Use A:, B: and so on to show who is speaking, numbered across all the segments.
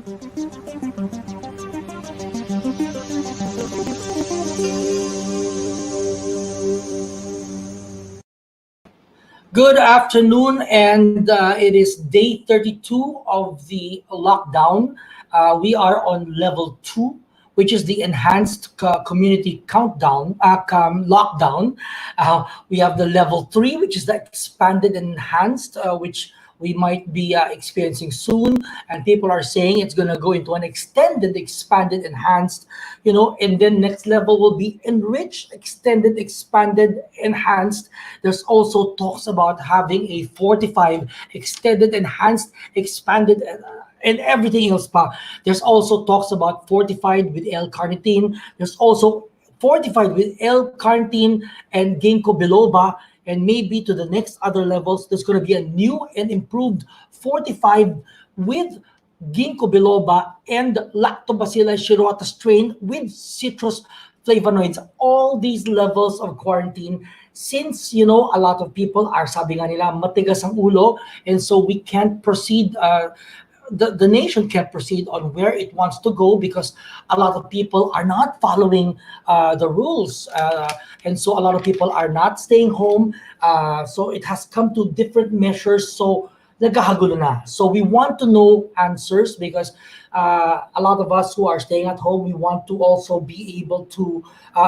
A: Good afternoon, and it is day 32 of the lockdown. We are on level 2, which is the enhanced community lockdown. We have the level 3, which is the expanded and enhanced, which we might be experiencing soon. And people are saying it's going to go into an extended, expanded, enhanced, and then next level will be enriched, extended, expanded, enhanced. There's also talks about having a 45 extended, enhanced, expanded, and everything else pa. There's also talks about fortified with L-carnitine. There's also fortified with L-carnitine and ginkgo biloba, and maybe to the next other levels, there's going to be a new and improved fortified with ginkgo biloba and lactobacillus shirota strain with citrus flavonoids. All these levels of quarantine, since a lot of people are, sabi nga nila, matigas ang ulo, and so we can't proceed. The nation can't proceed on where it wants to go because a lot of people are not following the rules, and so a lot of people are not staying home. So it has come to different measures. So nagkahagulo na. So we want to know answers because a lot of us who are staying at home, we want to also be able to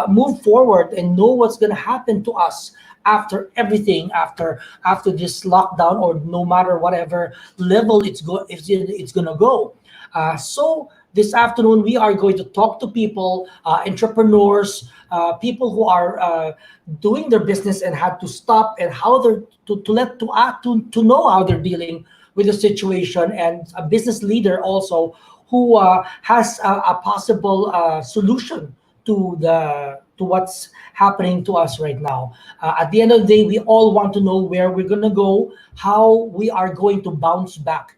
A: move forward and know what's going to happen to us after everything, after this lockdown, or no matter whatever level it's going to go. So this afternoon we are going to talk to people, entrepreneurs, people who are doing their business and had to stop, and how they're to know how they're dealing with the situation, and a business leader also who has a possible solution to what's happening to us right now. At the end of the day, we all want to know where we're going to go, how we are going to bounce back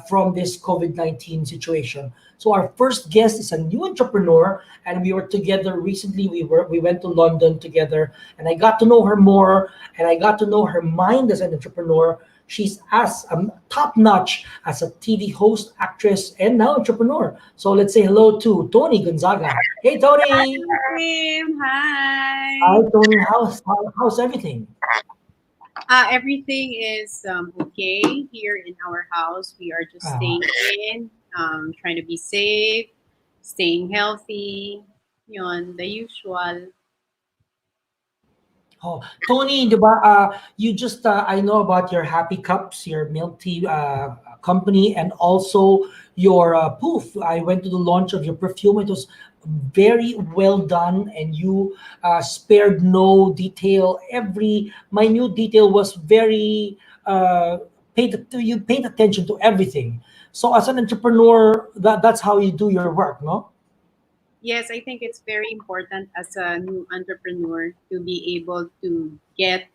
A: from this COVID-19 situation. So our first guest is a new entrepreneur, and we were together recently. We went to London together, and I got to know her more, and I got to know her mind as an entrepreneur. She's as top notch as a TV host, actress, and now entrepreneur. So let's say hello to Toni Gonzaga. Hey, Toni.
B: Tim,
A: Hi,
B: hi.
A: Toni. How's everything?
B: Everything is okay here in our house. We are just
A: Uh,
B: staying in, trying to be safe, staying healthy, yun, the usual.
A: oh, Toni, di ba, you just, I know about your Happy Cups, your milk tea company, and also your poof. I went to the launch of your perfume. It was very well done, and you spared no detail. Every minute detail was very, you paid attention to everything. So as an entrepreneur, that's how you do your work, no?
B: Yes, I think it's very important as a new entrepreneur to be able to get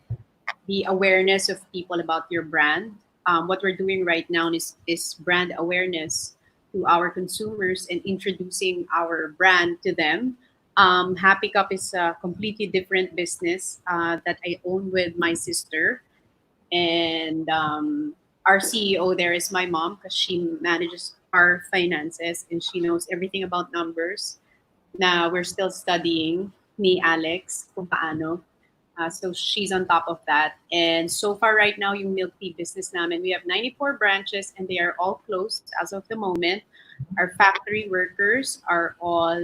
B: the awareness of people about your brand. What we're doing right now is brand awareness to our consumers and introducing our brand to them. Happy Cup is a completely different business that I own with my sister. And our CEO there is my mom because she manages our finances and she knows everything about numbers. Now we're still studying, me, Alex, kung paano. So she's on top of that. And so far right now, yung milk tea business namin, we have 94 branches and they are all closed as of the moment. Our factory workers are all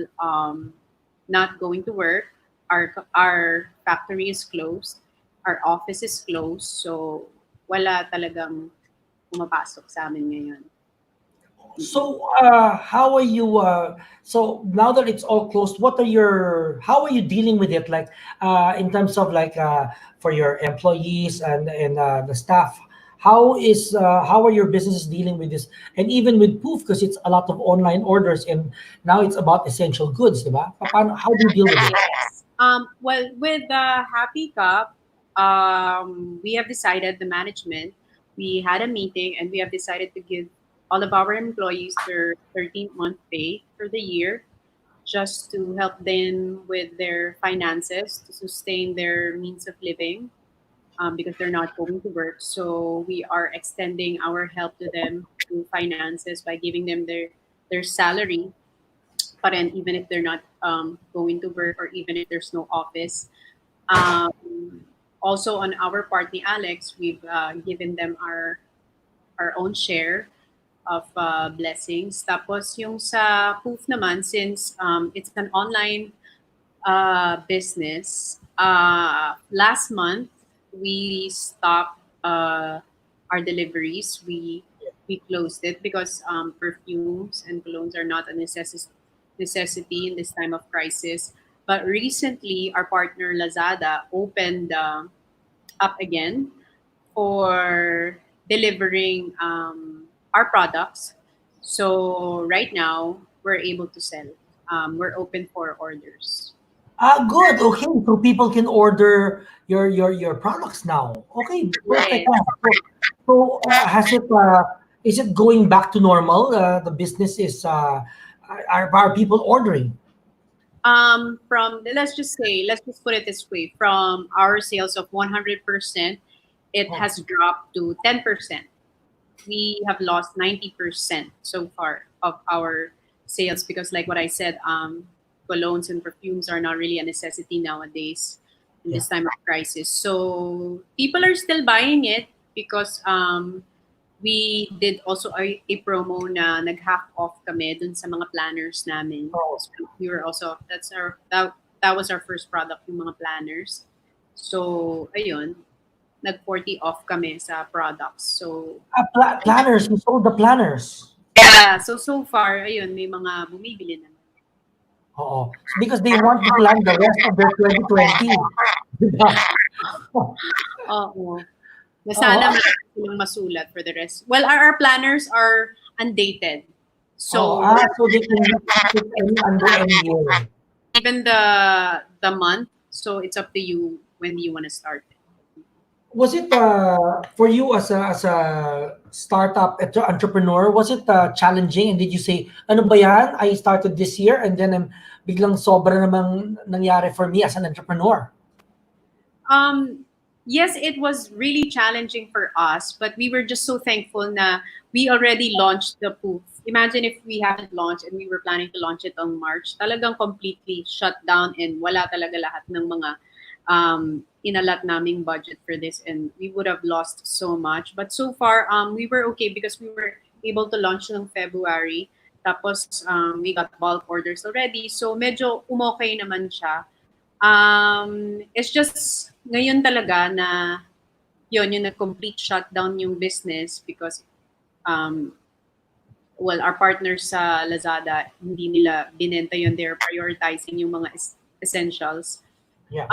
B: not going to work. Our factory is closed. Our office is closed. So wala talagang pumapasok sa amin ngayon. Mm-mm.
A: So, how are you? So now that it's all closed, how are you dealing with it? Like, in terms of like, for your employees and the staff, how are your businesses dealing with this? And even with Poof, because it's a lot of online orders, and now it's about essential goods, diba? How do you deal with it?
B: Yes. Well, with the Happy Cup, we have decided, the management, we had a meeting and we have decided to give all of our employees their 13th month pay for the year just to help them with their finances to sustain their means of living because they're not going to work. So we are extending our help to them through finances by giving them their their salary pa rin, even if they're not going to work or even if there's no office. Also on our part ni Alex, we've given them our own share of blessings. Tapos yung sa Poof naman, since it's an online business, last month we stopped our deliveries. We closed it because perfumes and colognes are not a necessity in this time of crisis. But recently, our partner Lazada opened up again for delivering our products. So right now, we're able to sell. We're open for orders.
A: Good. Okay, so people can order your products now. Okay, perfect.
B: Yes.
A: So has it is it going back to normal? The business is are people ordering?
B: From let's just say, let's just put it this way: from our sales of 100%, it
A: Oh,
B: has dropped to 10%. We have lost 90% so far of our sales because, like what I said, colognes and perfumes are not really a necessity nowadays in
A: yeah.
B: this time of crisis. So people are still buying it because we did also a promo na nag-half off kami dun sa mga planners namin.
A: Oh,
B: So we were also, that was our first product, yung mga planners. So, ayun, nag 40 off kami sa products. So,
A: planners. You sold the planners.
B: yeah, so far, ayun, may mga bumibili naman.
A: Oh, because they want to plan the rest of their 2020. Diba?
B: Oo. Na sana
A: Oo.
B: meron silang masulat for the rest. Well, our planners are undated.
A: Oh,
B: So,
A: so they can use it under any year.
B: even the month, so it's up to you when you want to start it.
A: Was it for you as a startup entrepreneur? Was it challenging? And did you say, "Ano ba yan? I started this year, and then biglang sobra namang nangyari for me as an entrepreneur."
B: Yes, it was really challenging for us, but we were just so thankful na we already launched the Poof. Imagine if we haven't launched and we were planning to launch it on March, talagang completely shut down and wala talaga lahat ng mga inalat naming budget for this, and we would have lost so much. But so far, we were okay because we were able to launch in February. Tapos we got bulk orders already. So medyo umokay naman siya. It's just ngayon talaga na yun, yung complete shutdown yung business because um, well, our partners sa Lazada, hindi nila binenta yun. They're prioritizing yung mga essentials.
A: Yeah.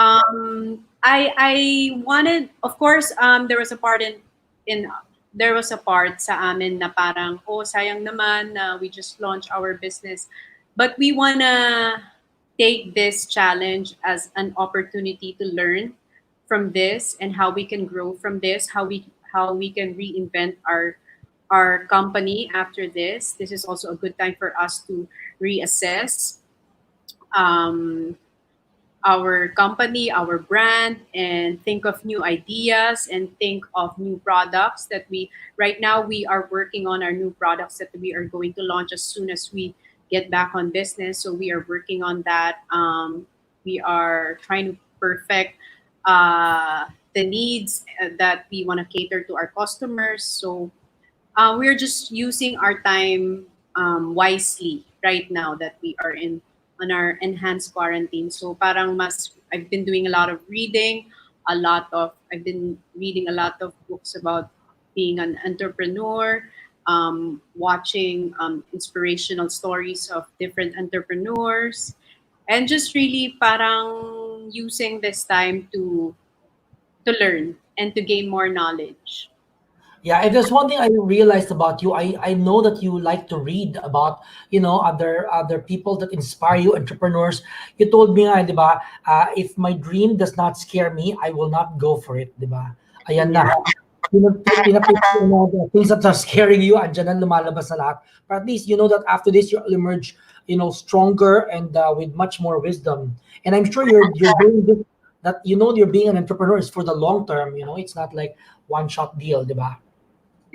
B: I wanted, of course, there was a part in there was a part sa amin na parang, oh, sayang naman na we just launched our business. But we wanna take this challenge as an opportunity to learn from this and how we can grow from this, how we can reinvent our company after this. This is also a good time for us to reassess um, our company, our brand, and think of new ideas and think of new products that we right now we are working on our new products that we are going to launch as soon as we get back on business. So we are working on that. We are trying to perfect the needs that we want to cater to our customers. So we're just using our time wisely right now that we are in on our enhanced quarantine. So parang I've been doing a lot of reading, I've been reading a lot of books about being an entrepreneur, watching inspirational stories of different entrepreneurs, and just really parang using this time to learn and to gain more knowledge.
A: Yeah, if there's one thing I realized about you, I know that you like to read about, other people that inspire you, entrepreneurs. You told me nga, di ba, if my dream does not scare me, I will not go for it, di ba? Ayan na.
B: Yeah.
A: Pinapicture mo the things that are scaring you, andyan na lumalabas na lahat. But at least you know that after this, you'll emerge, stronger and with much more wisdom. And I'm sure you're doing this, that you're being an entrepreneur is for the long term, it's not like one shot deal, di ba?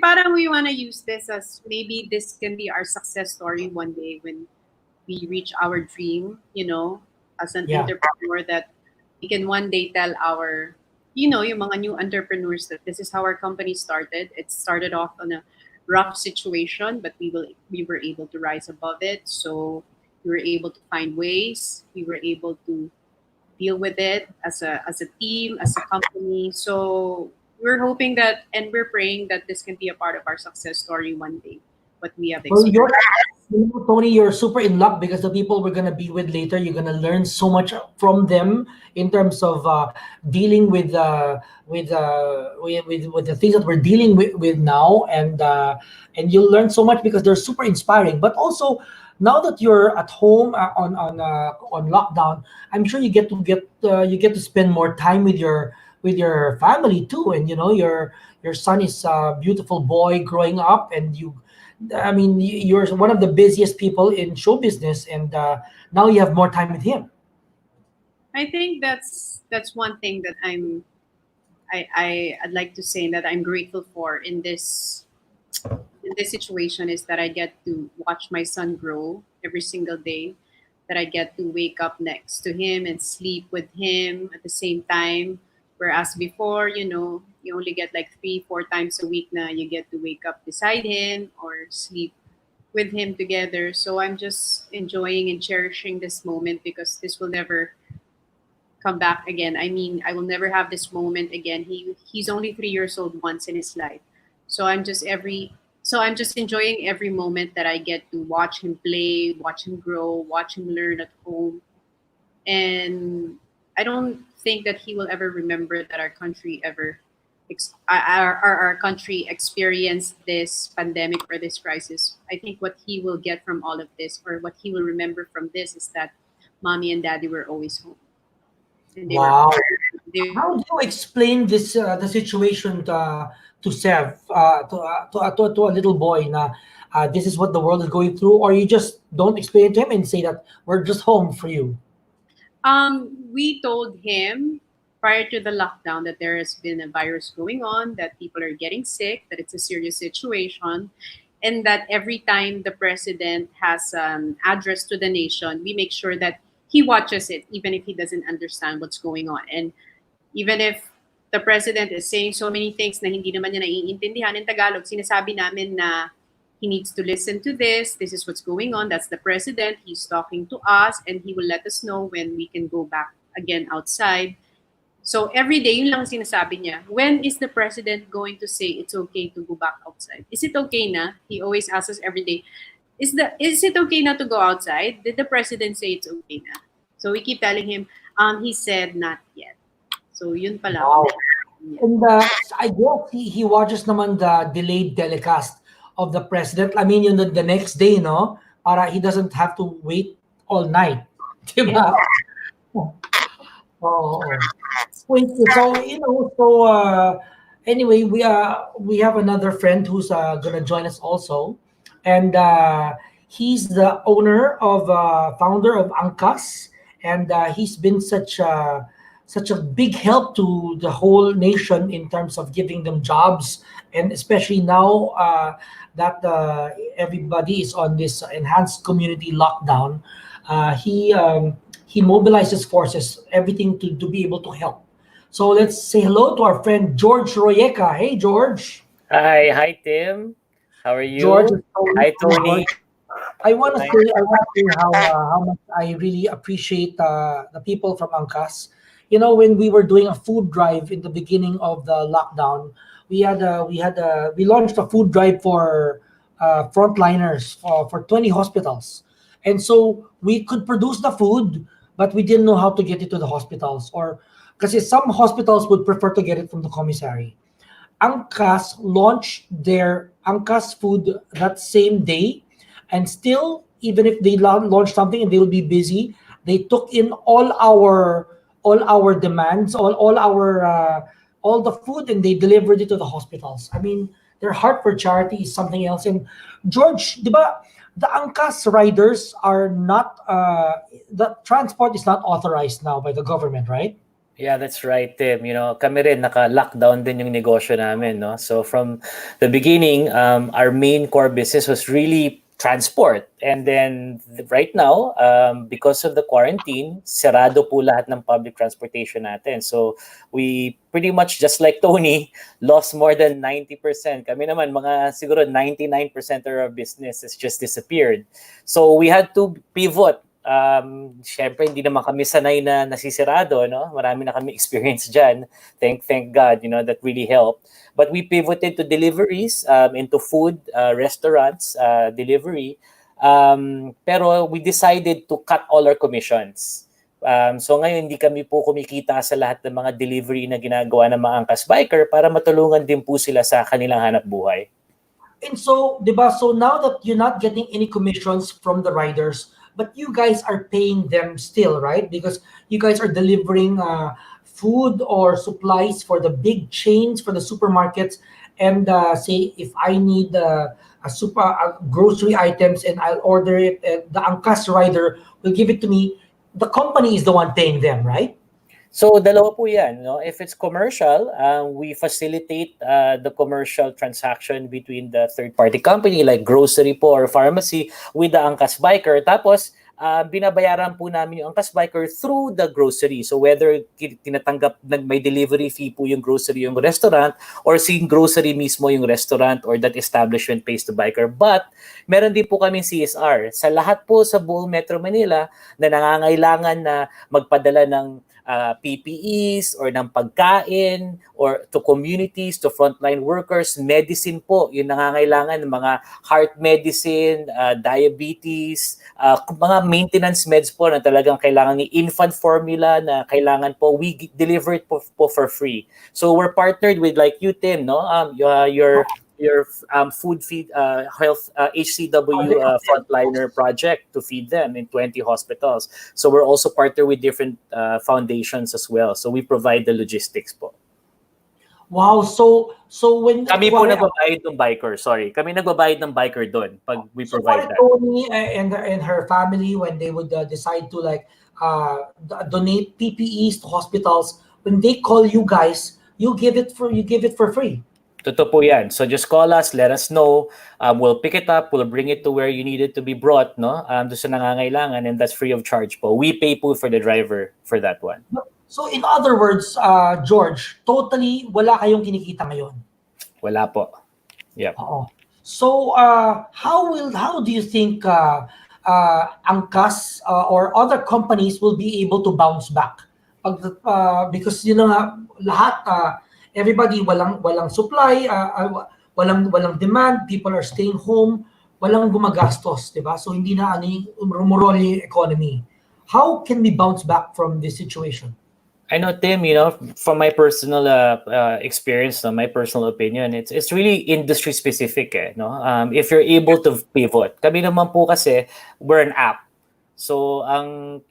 B: parang we want to use this as maybe this can be our success story one day when we reach our dream, as an
A: Yeah.
B: entrepreneur, that we can one day tell our, yung mga new entrepreneurs that this is how our company started. It started off on a rough situation, but we were able to rise above it. So we were able to find ways. We were able to deal with it as a team, as a company. So we're hoping that, and we're praying that this can be a part of our success story one day. What we have
A: Well,
B: experienced.
A: Tony, you're super in luck because the people we're gonna be with later, you're gonna learn so much from them in terms of dealing with the things that we're dealing with now, and you'll learn so much because they're super inspiring. But also, now that you're at home on lockdown, I'm sure you get to spend more time with your family too, and your son is a beautiful boy growing up, and I mean, you're one of the busiest people in show business, and now you have more time with him.
B: I think that's one thing that I'd like to say that I'm grateful for in this situation, is that I get to watch my son grow every single day, that I get to wake up next to him and sleep with him at the same time. Whereas before, you only get like 3, 4 times a week now you get to wake up beside him or sleep with him together. So I'm just enjoying and cherishing this moment because this will never come back again. I mean, I will never have this moment again. He's only 3 years old once in his life. So I'm just enjoying every moment that I get to watch him play, watch him grow, watch him learn at home. And I don't think that he will ever remember that our country ever our country experienced this pandemic or this crisis. I think what he will get from all of this, or what he will remember from this, is that mommy and daddy were always home, and they were
A: Wow.
B: they
A: How do you explain this the situation to Sev, to a little boy na this is what the world is going through, or you just don't explain it to him and say that we're just home for you?
B: We told him prior to the lockdown that there has been a virus going on, that people are getting sick, that it's a serious situation, and that every time the president has an address to the nation, we make sure that he watches it, even if he doesn't understand what's going on. And even if the president is saying so many things na hindi naman niya naiintindihan in Tagalog, sinasabi namin na he needs to listen to this. This is what's going on. That's the president. He's talking to us, and he will let us know when we can go back again outside. So every day, yun lang ang sinasabi niya. When is the president going to say it's okay to go back outside? Is it okay na? He always asks us every day, is it okay na to go outside? Did the president say it's okay na? So we keep telling him, he said not yet. So yun pala.
A: Wow. And I guess he watches naman the delayed telecast of the president. I mean, the next day, no? Para he doesn't have to wait all night. Diba? Oh. Wait, so anyway, we have another friend who's gonna join us also, and he's the owner of founder of Angkas, and he's been such a big help to the whole nation in terms of giving them jobs, and especially now that everybody is on this enhanced community lockdown, he mobilizes forces, everything to be able to help. So let's say hello to our friend George Royeca. Hey, George.
C: Hi Tim. How are
A: George,
C: you? Hi Tony. Hi.
A: I want to say how much I really appreciate the people from Angkas. When we were doing a food drive in the beginning of the lockdown, we launched a food drive for frontliners for 20 hospitals, and so we could produce the food, but we didn't know how to get it to the hospitals, or because some hospitals would prefer to get it from the commissary. Angkas launched their Angkas food that same day, and still, even if they launch something and they will be busy, they took in all our demands, all the food, and they delivered it to the hospitals. I mean, their heart for charity is something else. And George, diba, the Angkas riders are not the transport is not authorized now by the government, right?
C: Yeah, that's right, Tim. Kami rin naka-lockdown din yung negosyo namin, no? So from the beginning, our main core business was really transport. And then right now, because of the quarantine, sarado po lahat ng public transportation natin. So we pretty much, just like Tony, lost more than 90%. Kami naman, mga siguro 99% of our business has just disappeared. So we had to pivot. Syempre hindi naman kami sanay na nasisirado, no? Marami na kami experience dyan. Thank God, that really helped. But we pivoted to deliveries, into food, restaurants, delivery. Pero we decided to cut all our commissions. So ngayon hindi kami po kumikita sa lahat ng mga delivery na ginagawa ng mga angkas biker para matulungan din po sila sa kanilang hanap buhay.
A: And so, diba, so now that you're not getting any commissions from the riders, but you guys are paying them still, right? Because you guys are delivering food or supplies for the big chains, for the supermarkets. And say, if I need grocery items and I'll order it, the Angkas rider will give it to me. The company is the one paying them, right?
C: So dalawa po yan, no? If it's commercial, we facilitate the commercial transaction between the third-party company like grocery po or pharmacy with the angkas biker. Tapos binabayaran po namin yung angkas biker through the grocery. So whether tinatanggap may delivery fee po yung grocery yung restaurant or si grocery mismo yung restaurant or that establishment pays the biker. But meron din po kami CSR. Sa lahat po sa buong Metro Manila na nangangailangan na magpadala ng PPEs or ng pagkain or to communities, to frontline workers, medicine po, yung nangangailangan ng mga heart medicine, diabetes, mga maintenance meds po na talagang kailangan ni infant formula na kailangan po, we deliver it po for free. So we're partnered with like you, Tim, no? Your food feed health HCW frontliner project to feed them in 20 hospitals. So we're also partnered with different foundations as well. So we provide the logistics po.
A: Wow, so when
C: Kami po nagbabayad ng biker, sorry. Kami nagbabayad ng biker doon pag we provide that.
A: Toni and her family, when they would decide to donate PPEs to hospitals, when they call you guys, you give it for free.
C: Totoo po yan. So just call us, let us know. We'll pick it up, we'll bring it to where you need it to be brought, no? Doon sa nangangailangan, and that's free of charge po. We pay po for the driver for that one.
A: So in other words, George, totally wala kayong kinikita ngayon.
C: Wala po. Yep.
A: So how do you think Angkas or other companies will be able to bounce back? Because lahat everybody walang supply, walang demand, people are staying home, walang gumagastos, diba? So hindi na rumorole yung economy. How can we bounce back from this situation?
C: I know, Tim, from my personal experience, my personal opinion, it's really industry specific, no? If you're able to pivot. Kami naman po kasi, we're an app. So, ang,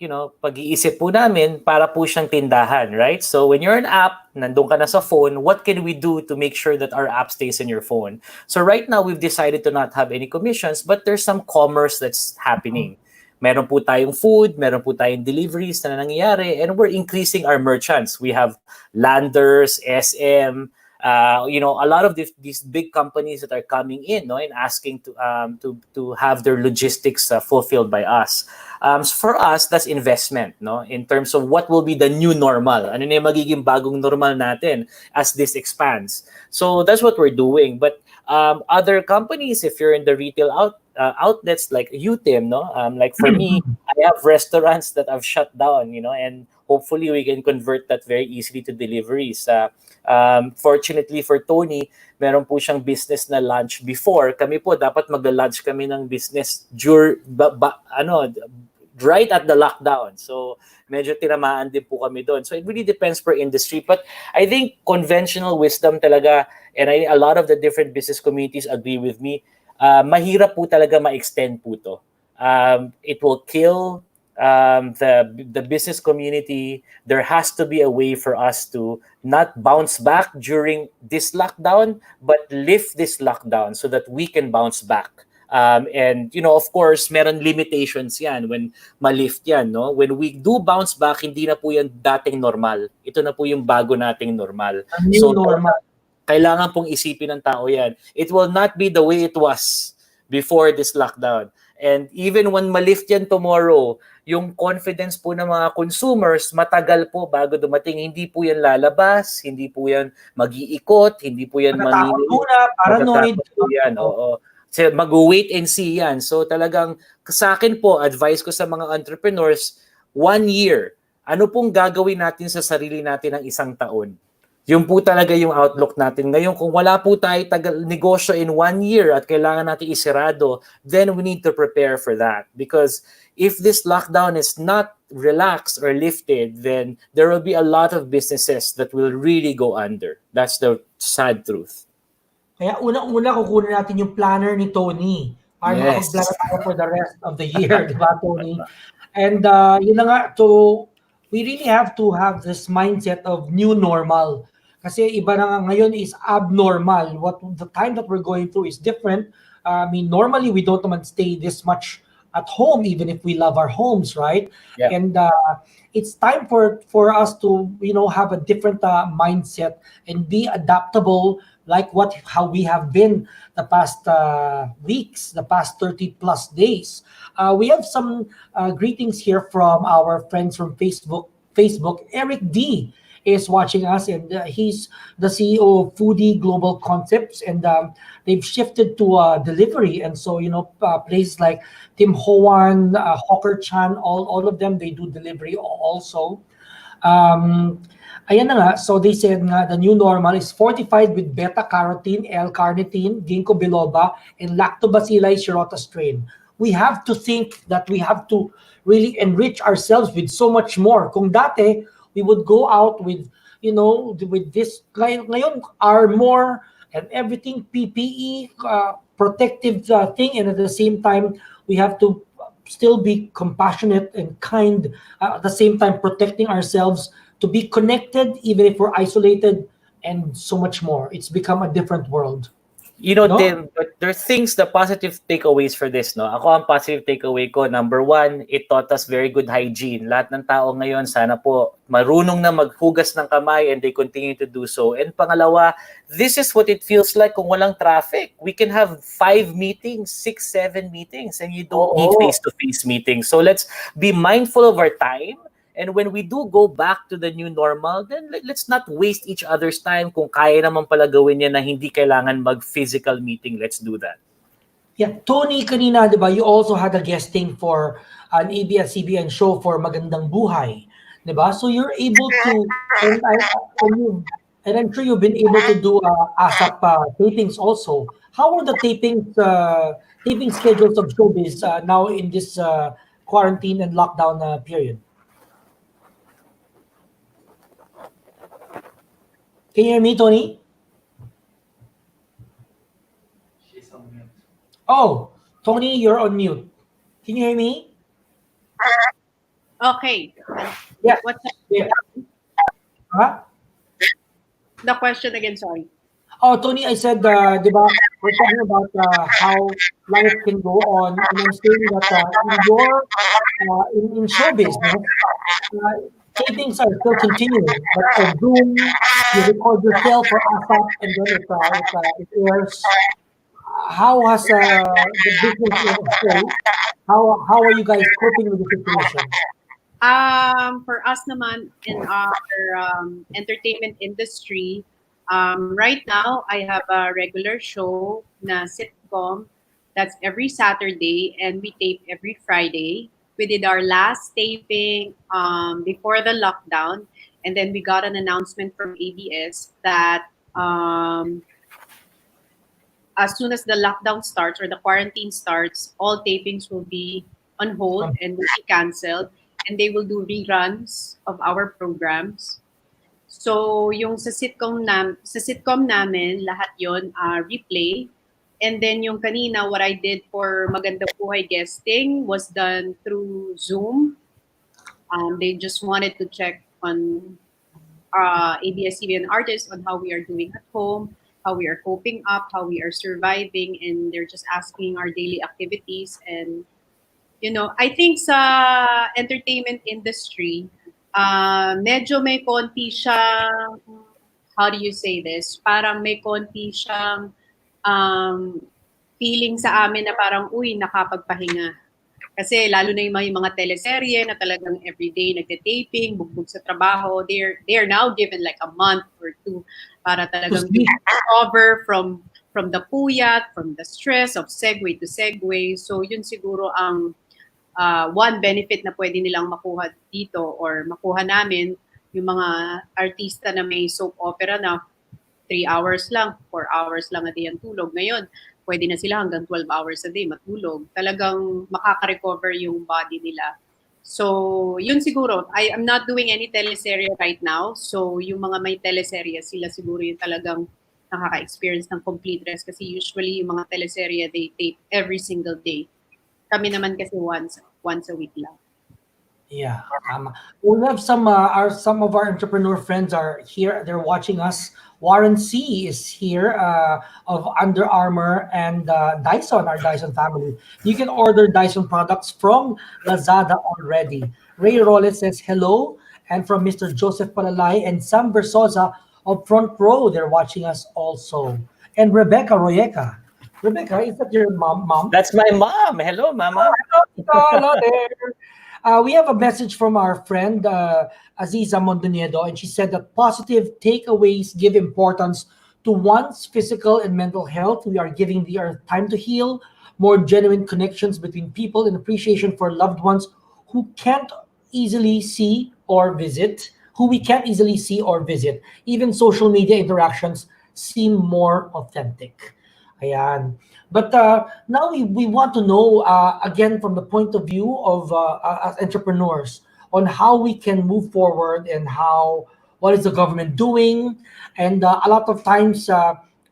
C: pag-iisip po namin, para po siyang tindahan, right? So, when you're an app, nandun ka na sa phone, what can we do to make sure that our app stays in your phone? So, right now, we've decided to not have any commissions, but there's some commerce that's happening. Meron po tayong food, meron po tayong deliveries na nangyayari, and we're increasing our merchants. We have Landers, SM, a lot of these big companies that are coming in, no, and asking to have their logistics fulfilled by us. So for us, that's investment, no, in terms of what will be the new normal. Ano na yung magiging bagong normal natin as this expands. So that's what we're doing. But other companies, if you're in the retail outlets like you, Tim, no, like for me, I have restaurants that have shut down, and hopefully we can convert that very easily to deliveries. Fortunately for Tony, meron po siyang business na lunch before. Kami po, dapat magla-lunch kami ng business right at the lockdown. So, medyo tinamaan din po kami doon. So, it really depends per industry. But I think conventional wisdom talaga, and a lot of the different business communities agree with me, mahirap po talaga ma-extend po to. It will kill the business community. There has to be a way for us to not bounce back during this lockdown, but lift this lockdown so that we can bounce back And of course, meron limitations yan when ma-lift yan, no? When we do bounce back, hindi na po yan dating normal. Ito na po yung bago nating normal.
A: A new
C: So
A: normal.
C: kailangan pong isipin ng tao yan. It will not be the way it was before this lockdown. And even when ma-lift yan tomorrow, yung confidence po ng mga consumers, matagal po bago dumating. Hindi po yan lalabas, hindi po yan mag-iikot, hindi po yan
A: Natatakot muna, paranoid.
C: Matatakot po yan, oo. So, mag-wait and see yan. So talagang sa akin po, advice ko sa mga entrepreneurs, 1 year, ano pong gagawin natin sa sarili natin ng 1 taon? Yung po talaga yung outlook natin. Ngayon, kung wala po tayo negosyo in 1 year at kailangan natin isirado, then we need to prepare for that. Because if this lockdown is not relaxed or lifted, then there will be a lot of businesses that will really go under. That's the sad truth.
A: Kaya unang-una kukunin natin yung planner ni Tony para
C: Yes.
A: makapag-plan tayo for the rest of the year, di ba, Tony? And yun na nga, we really have to have this mindset of new normal. Kasi iba na nga ngayon is abnormal. The time that we're going through is different. I mean, normally we don't naman stay this much at home, even if we love our homes, right?
C: Yeah.
A: And it's time for us to have a different mindset and be adaptable, like how we have been the past weeks, the past 30 plus days. We have some greetings here from our friends from Facebook. Eric D is watching us, and he's the CEO of Foodie Global Concepts, and they've shifted to delivery. And so, places like Tim Hoan, Hawker Chan, all of them, they do delivery also. Ayan na nga, so they said nga the new normal is fortified with beta-carotene, L-carnitine, ginkgo biloba, and lactobacilli shirota strain. We have to think that we have to really enrich ourselves with so much more. Kung dati, we would go out with this ngayon armor and everything, PPE, protective thing, and at the same time we have to still be compassionate and kind, at the same time protecting ourselves to be connected even if we're isolated, and so much more. It's become a different world. No?
C: Tim, but there are things, the positive takeaways for this, no? Ako, ang positive takeaway ko, number 1, it taught us very good hygiene. Lahat ng tao ngayon, sana po, marunong na maghugas ng kamay, and they continue to do so. And pangalawa, this is what it feels like kung walang traffic. We can have 5 meetings, 6, 7 meetings, and you don't need face-to-face meetings. So let's be mindful of our time. And when we do go back to the new normal, then let's not waste each other's time. Kung kaya naman pala gawin yan na hindi kailangan mag-physical meeting, let's do that.
A: Yeah, Tony, kanina, di ba, you also had a guesting for an ABS-CBN show for Magandang Buhay. Di ba? So you're able to, and I'm sure you've been able to do ASAP tapings also. How are the taping schedules of showbiz now in this quarantine and lockdown period? Can you hear me, Tony?
D: She's on mute.
A: Oh, Tony, you're on mute. Can you hear me?
B: Okay.
A: Yeah.
B: What's
A: Yeah. Huh?
B: the question again? Sorry.
A: Oh, Tony, I said, di ba, we're talking about how life can go on, and I'm saying that in showbiz, tapings are still continuing, but on Zoom, you record yourself for ASAP, and then it airs. How has the business industry, how are you guys coping with the situation?
B: For us naman in our entertainment industry, right now I have a regular show na sitcom that's every Saturday, and we tape every Friday. We did our last taping before the lockdown, and then we got an announcement from ABS that as soon as the lockdown starts or the quarantine starts, all tapings will be on hold and will be canceled, and they will do reruns of our programs. So yung sa sitcom namin, lahat yon replay. And then yung kanina, what I did for Magandang Buhay guesting was done through Zoom. They just wanted to check on ABS-CBN artists on how we are doing at home. how we are coping up, how we are surviving, and they're just asking our daily activities. And I think sa entertainment industry, medyo may konti siyang, how do you say this? Parang may konti siyang um, feeling sa amin na parang, uy, nakapagpahinga. Kasi lalo na yung mga teleserye na talagang everyday nagte-taping, bugbog sa trabaho, they're now given like a month or two para
A: To
B: talagang to
A: sleep.
B: recover from the puyat, from the stress of segue to segue. So yun siguro ang one benefit na pwede nilang makuha dito or makuha namin yung mga artista na may soap opera na 3 hours lang, 4 hours lang a day ang tulog. Ngayon, pwede na sila hanggang 12 hours a day matulog. Talagang makaka-recover yung body nila. So, yun siguro. I am not doing any teleserye right now. So, yung mga may teleserye, sila siguro yung talagang nakaka-experience ng complete rest. Kasi usually, yung mga teleserye, they tape every single day. Kami naman kasi once a week lang.
A: Yeah. We have some of our entrepreneur friends are here. They're watching us. Warren C is here of Under Armour and Dyson, our Dyson family. You can order Dyson products from Lazada already. Ray Rollins says hello, and from Mr. Joseph Palalay and Sam Versosa of Front Row, they're watching us also. And Rebecca Royeca. Rebecca, is that your mom?
C: That's my mom. Hello, mama.
A: Hello there. We have a message from our friend Aziza Mondoniedo, and she said that positive takeaways give importance to one's physical and mental health. We are giving the earth time to heal, more genuine connections between people, and appreciation for loved ones who can't easily see or visit, who we can't easily see or visit. Even social media interactions seem more authentic. Ayan. But now we want to know, again, from the point of view of as entrepreneurs, on how we can move forward and what is the government doing. And a lot of times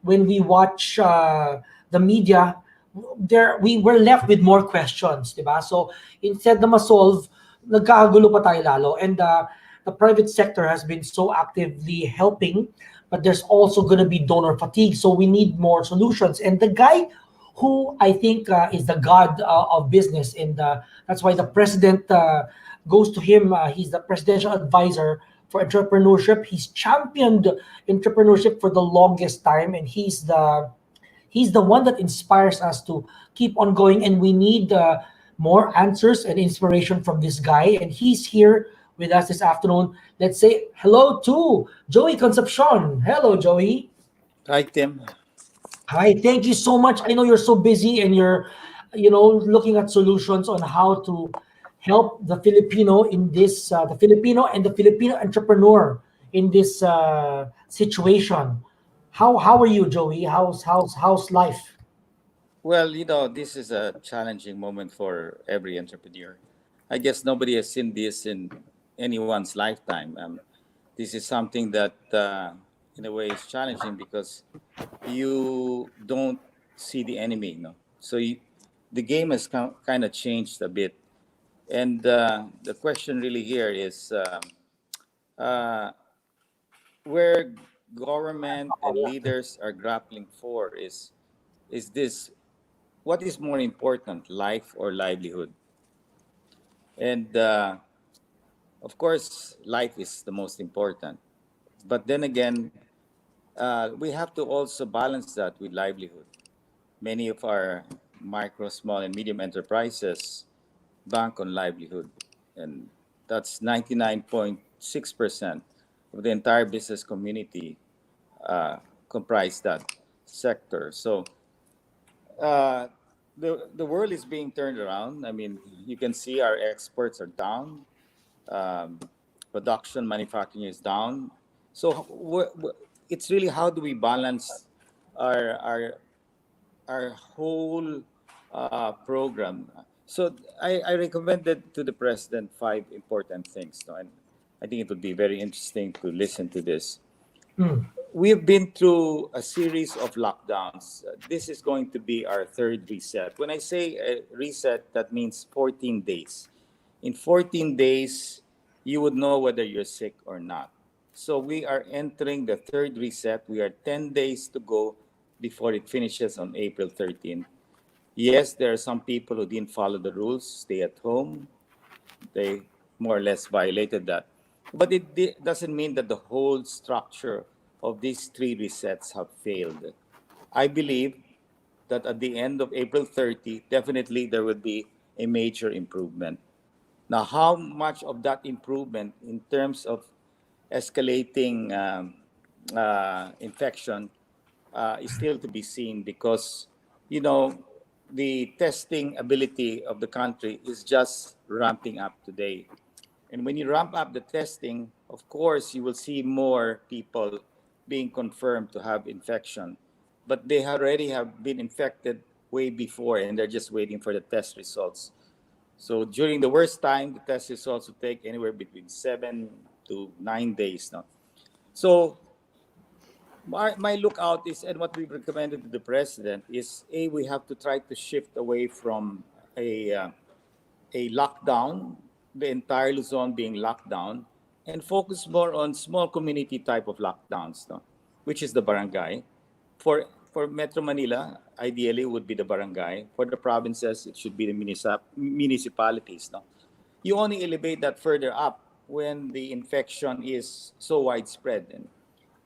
A: when we watch the media, we were left with more questions, di ba? So instead na ma-solve, nagkakagulo pa tayo lalo. And the private sector has been so actively helping, but there's also going to be donor fatigue. So we need more solutions. And the guy who I think is the god of business, and that's why the president goes to him. He's the presidential advisor for entrepreneurship. He's championed entrepreneurship for the longest time, and he's the one that inspires us to keep on going. And we need more answers and inspiration from this guy. And he's here with us this afternoon. Let's say hello to Joey Concepcion. Hello, Joey.
E: Hi, Tim.
A: Hi, thank you so much. I know you're so busy and you're, looking at solutions on how to help the Filipino in this, the Filipino and the Filipino entrepreneur in this situation. How are you, Joey? How's life?
E: Well, this is a challenging moment for every entrepreneur. I guess nobody has seen this in anyone's lifetime. This is something that, in a way, is challenging because you don't see the enemy. So the game has kind of changed a bit, and the question really here is uh, where government and leaders are grappling for is this: what is more important, life or livelihood? And of course, life is the most important. But then again, we have to also balance that with livelihood. Many of our micro, small, and medium enterprises bank on livelihood, and that's 99.6% of the entire business community uh, comprise that sector. So uh, the world is being turned around. I mean, you can see our exports are down, um, production, manufacturing is down. So it's really how do we balance our our our whole program. So I recommended to the president five important things, no? And I think it would be very interesting to listen to this.
A: Hmm.
E: We've been through a series of lockdowns. This is going to be our third reset. When I say reset, that means 14 days. In 14 days, you would know whether you're sick or not. So we are entering the third reset. We are 10 days to go before it finishes on April 13th. Yes, there are some people who didn't follow the rules, stay at home. They more or less violated that. But it doesn't mean that the whole structure of these three resets have failed. I believe that at the end of April 30, definitely there will be a major improvement. Now, how much of that improvement in terms of escalating infection is still to be seen because, you know, the testing ability of the country is just ramping up today. And when you ramp up the testing, of course, you will see more people being confirmed to have infection. But they already have been infected way before, and they're just waiting for the test results. So during the worst time, the test results will take anywhere between 7 to 9 days now. So my lookout is, and what we've recommended to the president is, we have to try to shift away from a uh, a lockdown, the entire Luzon being locked down, and focus more on small community type of lockdowns, no? Which is the barangay. For Metro Manila, ideally would be the barangay. For the provinces, it should be the municipalities. No? You only elevate that further up when the infection is so widespread.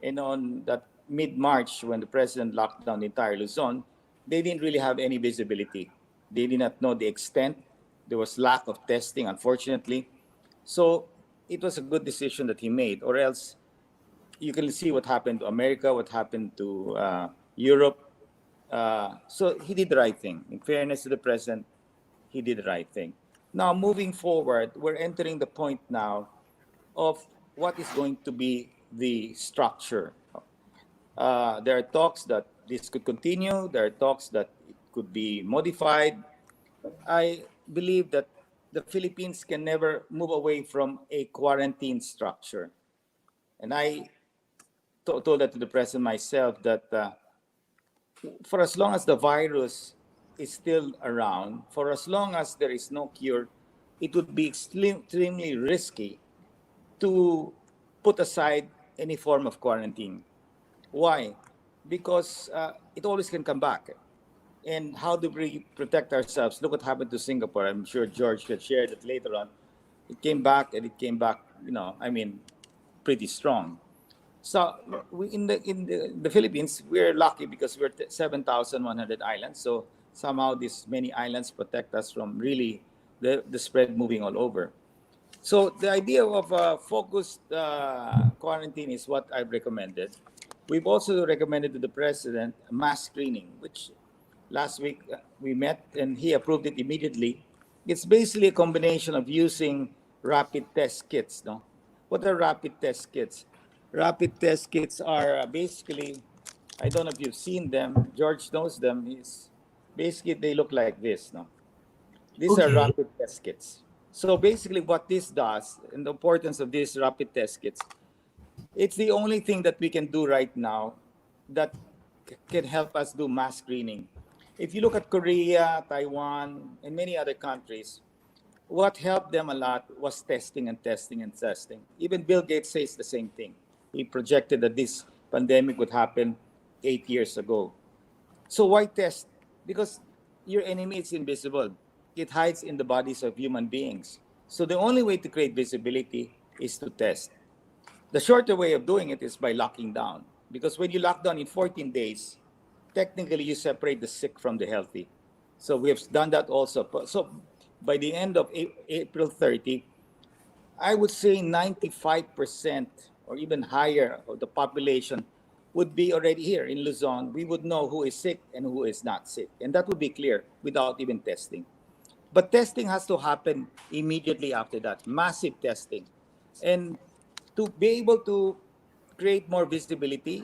E: And on that mid-March, when the president locked down the entire Luzon, they didn't really have any visibility. They did not know the extent. There was lack of testing, unfortunately. So it was a good decision that he made, or else you can see what happened to America, what happened to Europe. So he did the right thing. In fairness to the president, he did the right thing. Now, moving forward, we're entering the point now of what is going to be the structure. There are talks that this could continue. There are talks that it could be modified. I believe that the Philippines can never move away from a quarantine structure. And I told that to the president myself that for as long as the virus is still around, for as long as there is no cure, it would be extremely risky to put aside any form of quarantine. Why? Because it always can come back. And how do we protect ourselves? Look what happened to Singapore. I'm sure George will share that later on. It came back, and it came back, pretty strong. So we, in the Philippines, we're lucky because we're 7,100 islands. So somehow these many islands protect us from really the spread moving all over. So the idea of focused quarantine is what I've recommended. We've also recommended to the president mass screening, which last week we met and he approved it immediately. It's basically a combination of using rapid test kits. No, what are rapid test kits? Rapid test kits are basically, I don't know if you've seen them. George knows them. Is basically they look like this. No, these are
A: Okay.
E: rapid test kits. So basically, what this does, and the importance of these rapid test kits, it's the only thing that we can do right now that can help us do mass screening. If you look at Korea, Taiwan, and many other countries, what helped them a lot was testing and testing and testing. Even Bill Gates says the same thing. He projected that this pandemic would happen 8 years ago. So why test? Because your enemy is invisible. It hides in the bodies of human beings. So the only way to create visibility is to test. The shorter way of doing it is by locking down. Because when you lock down in 14 days, technically you separate the sick from the healthy. So we have done that also. So by the end of April 30, I would say 95% or even higher of the population would be already here in Luzon. We would know who is sick and who is not sick. And that would be clear without even testing. But testing has to happen immediately after that, massive testing. And to be able to create more visibility,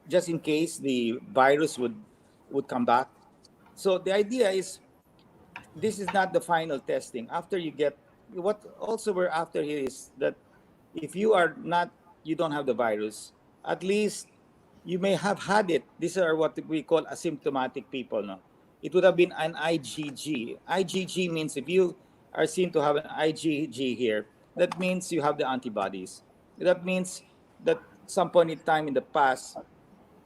E: just in case the virus would come back. So the idea is this is not the final testing. After you get what also we're after here is that if you are not you don't have the virus, at least you may have had it. These are what we call asymptomatic people. No, it would have been an IgG. IgG means if you are seen to have an IgG here, that means you have the antibodies. That means that some point in time in the past,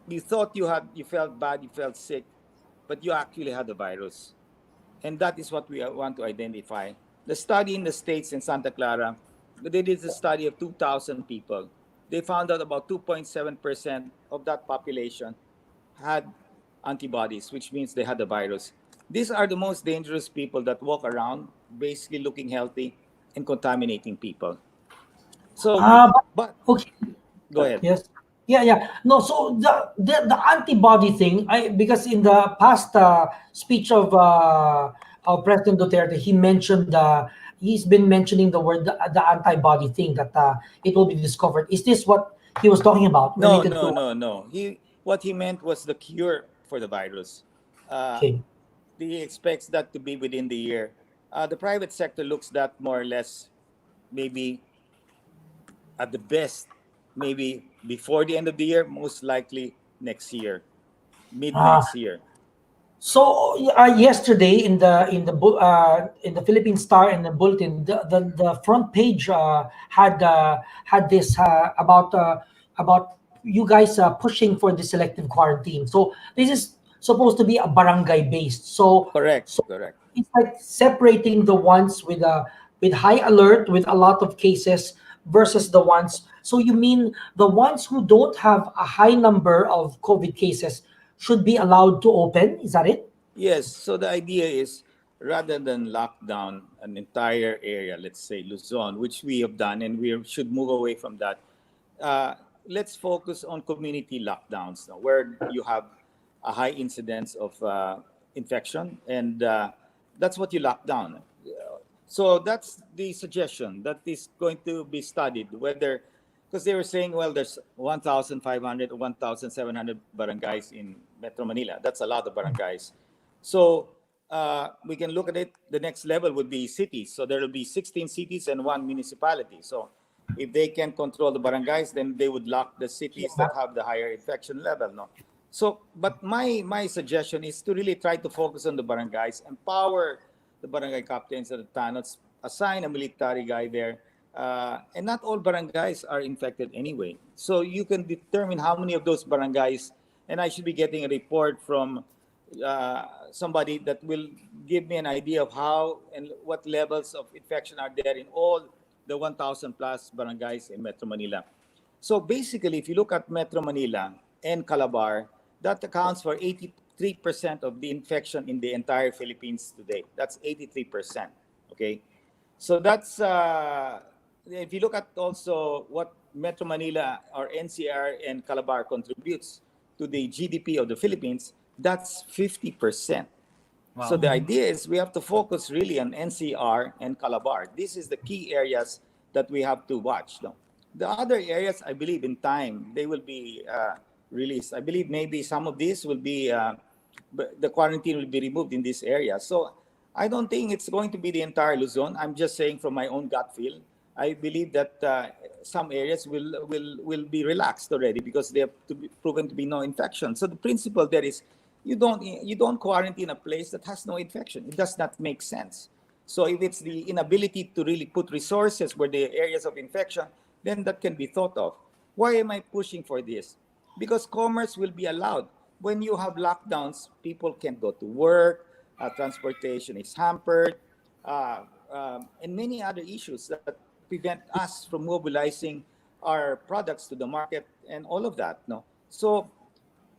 E: you thought you felt bad, you felt sick, but you actually had the virus. And that is what we want to identify. The study in the States in Santa Clara, they did a study of 2,000 people. They found out about 2.7% of that population had antibodies, which means they had the virus. These are the most dangerous people that walk around, basically looking healthy and contaminating people. So,
A: Ah,
E: but
A: okay.
E: go ahead.
A: Yes. Yeah, yeah. No, so the antibody thing, because in the past speech of President Duterte, he mentioned he's been mentioning the word the antibody thing that it will be discovered. Is this what he was talking about
E: No,
A: related
E: no,
A: to?
E: no, no. What he meant was the cure for the virus. Uh,
A: Okay.
E: he expects that to be within the year. The private sector looks that more or less, maybe at the best, maybe before the end of the year, most likely next year, mid
A: Ah,
E: next year.
A: so yesterday in the Philippine Star and the Bulletin, the front page had this about you guys pushing for the selective quarantine. So this is supposed to be a barangay based.
E: Correct,
A: So
E: correct.
A: it's like separating the ones with high alert with a lot of cases versus the ones. So you mean the ones who don't have a high number of COVID cases should be allowed to open? Is that it?
E: Yes, so the idea is rather than lock down an entire area, let's say Luzon, which we have done, and we should move away from that, uh, let's focus on community lockdowns now, where you have a high incidence of infection, and that's what you lock down. So that's the suggestion that is going to be studied, whether, because they were saying, well, there's 1,500 or 1,700 barangays in Metro Manila. That's a lot of barangays. So we can look at it. The next level would be cities. So there will be 16 cities and one municipality. So if they can control the barangays, then they would lock the cities that have the higher infection level. No. So, but my suggestion is to really try to focus on the barangays, empower the barangay captains at the tanots, assign a military guy there. And not all barangays are infected anyway. So you can determine how many of those barangays, and I should be getting a report from somebody that will give me an idea of how and what levels of infection are there in all the 1,000 plus barangays in Metro Manila. So basically, if you look at Metro Manila and Calabar, that accounts for 83% of the infection in the entire Philippines today. That's 83%. Okay. So that's, if you look at also what Metro Manila or NCR and Calabar contributes to the GDP of the Philippines, that's 50%. So the idea is we have to focus really on NCR and Calabar. This is the key areas that we have to watch. No? The other areas, I believe, in time they will be released. I believe maybe some of these will be the quarantine will be removed in this area. So I don't think it's going to be the entire Luzon. I'm just saying from my own gut feel. I believe that some areas will be relaxed already because they have to be proven to be no infection. So the principle there is you don't quarantine a place that has no infection. It does not make sense. So if it's the inability to really put resources where the areas of infection, then that can be thought of. Why am I pushing for this? Because commerce will be allowed. When you have lockdowns, people can't go to work, transportation is hampered, and many other issues that prevent us from mobilizing our products to the market and all of that. No, so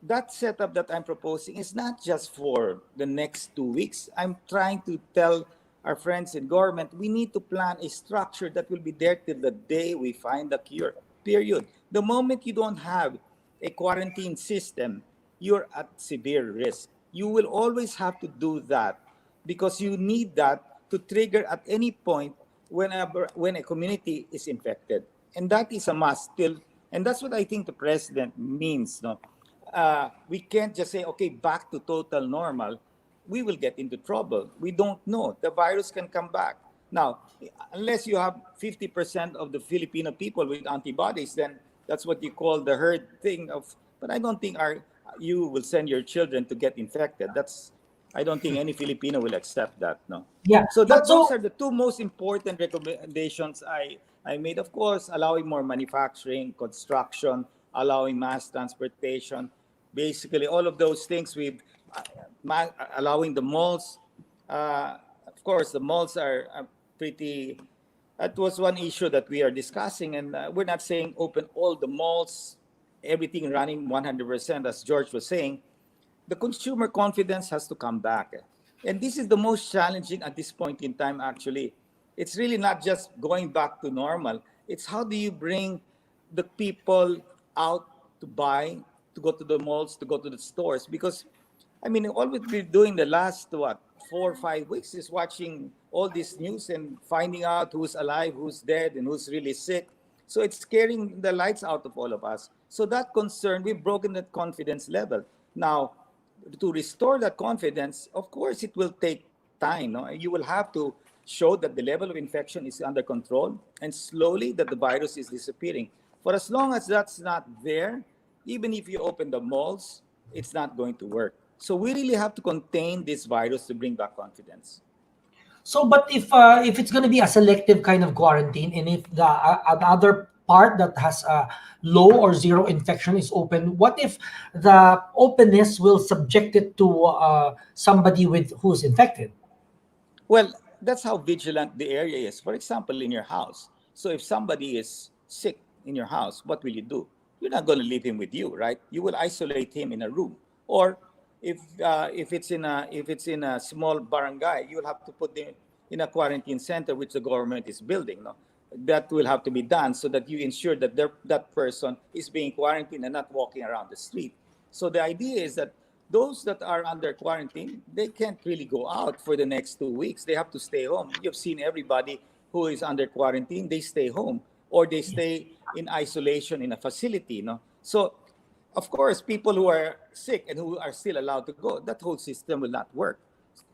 E: that setup that I'm proposing is not just for the next 2 weeks. I'm trying to tell our friends in government we need to plan a structure that will be there till the day we find the cure. Period. The moment you don't have a quarantine system, you're at severe risk. You will always have to do that because you need that to trigger at any point when a community is infected, and that is a must still. And that's what I think the president means. No, we can't just say, okay, back to total normal. We will get into trouble. We don't know. The virus can come back. Now, unless you have 50% of the Filipino people with antibodies, then that's what you call the herd thing of. But I don't think you will send your children to get infected. I don't think any Filipino will accept that. No.
A: Yeah,
E: So
A: but
E: those
A: so
E: are the two most important recommendations I made, of course, allowing more manufacturing, construction, allowing mass transportation, basically all of those things. We've allowing the malls. Of course, the malls are pretty. That was one issue that we are discussing, and we're not saying open all the malls, everything running 100%, as George was saying. The consumer confidence has to come back. And this is the most challenging at this point in time, actually. It's really not just going back to normal. It's how do you bring the people out to buy, to go to the malls, to go to the stores? Because, I mean, all we've been doing the last, 4 or 5 weeks is watching all this news and finding out who's alive, who's dead, and who's really sick. So it's scaring the lights out of all of us. So that concern, we've broken that confidence level. Now, to restore that confidence, of course, it will take time. No? You will have to show that the level of infection is under control and slowly that the virus is disappearing. For as long as that's not there, even if you open the malls, it's not going to work. So we really have to contain this virus to bring back confidence.
A: So, but if it's going to be a selective kind of quarantine, and if the another part that has a low or zero infection is open, what if the openness will subject it to somebody with who's infected?
E: Well, that's how vigilant the area is. For example, in your house. So if somebody is sick in your house, what will you do? You're not going to leave him with you, right? You will isolate him in a room. Or if it's in a small barangay, you'll have to put them in a quarantine center which the government is building. No? That will have to be done so that you ensure that that person is being quarantined and not walking around the street. So the idea is that those that are under quarantine, they can't really go out for the next 2 weeks. They have to stay home. You've seen everybody who is under quarantine, they stay home or they stay in isolation in a facility. No? So, of course, people who are sick and who are still allowed to go, that whole system will not work.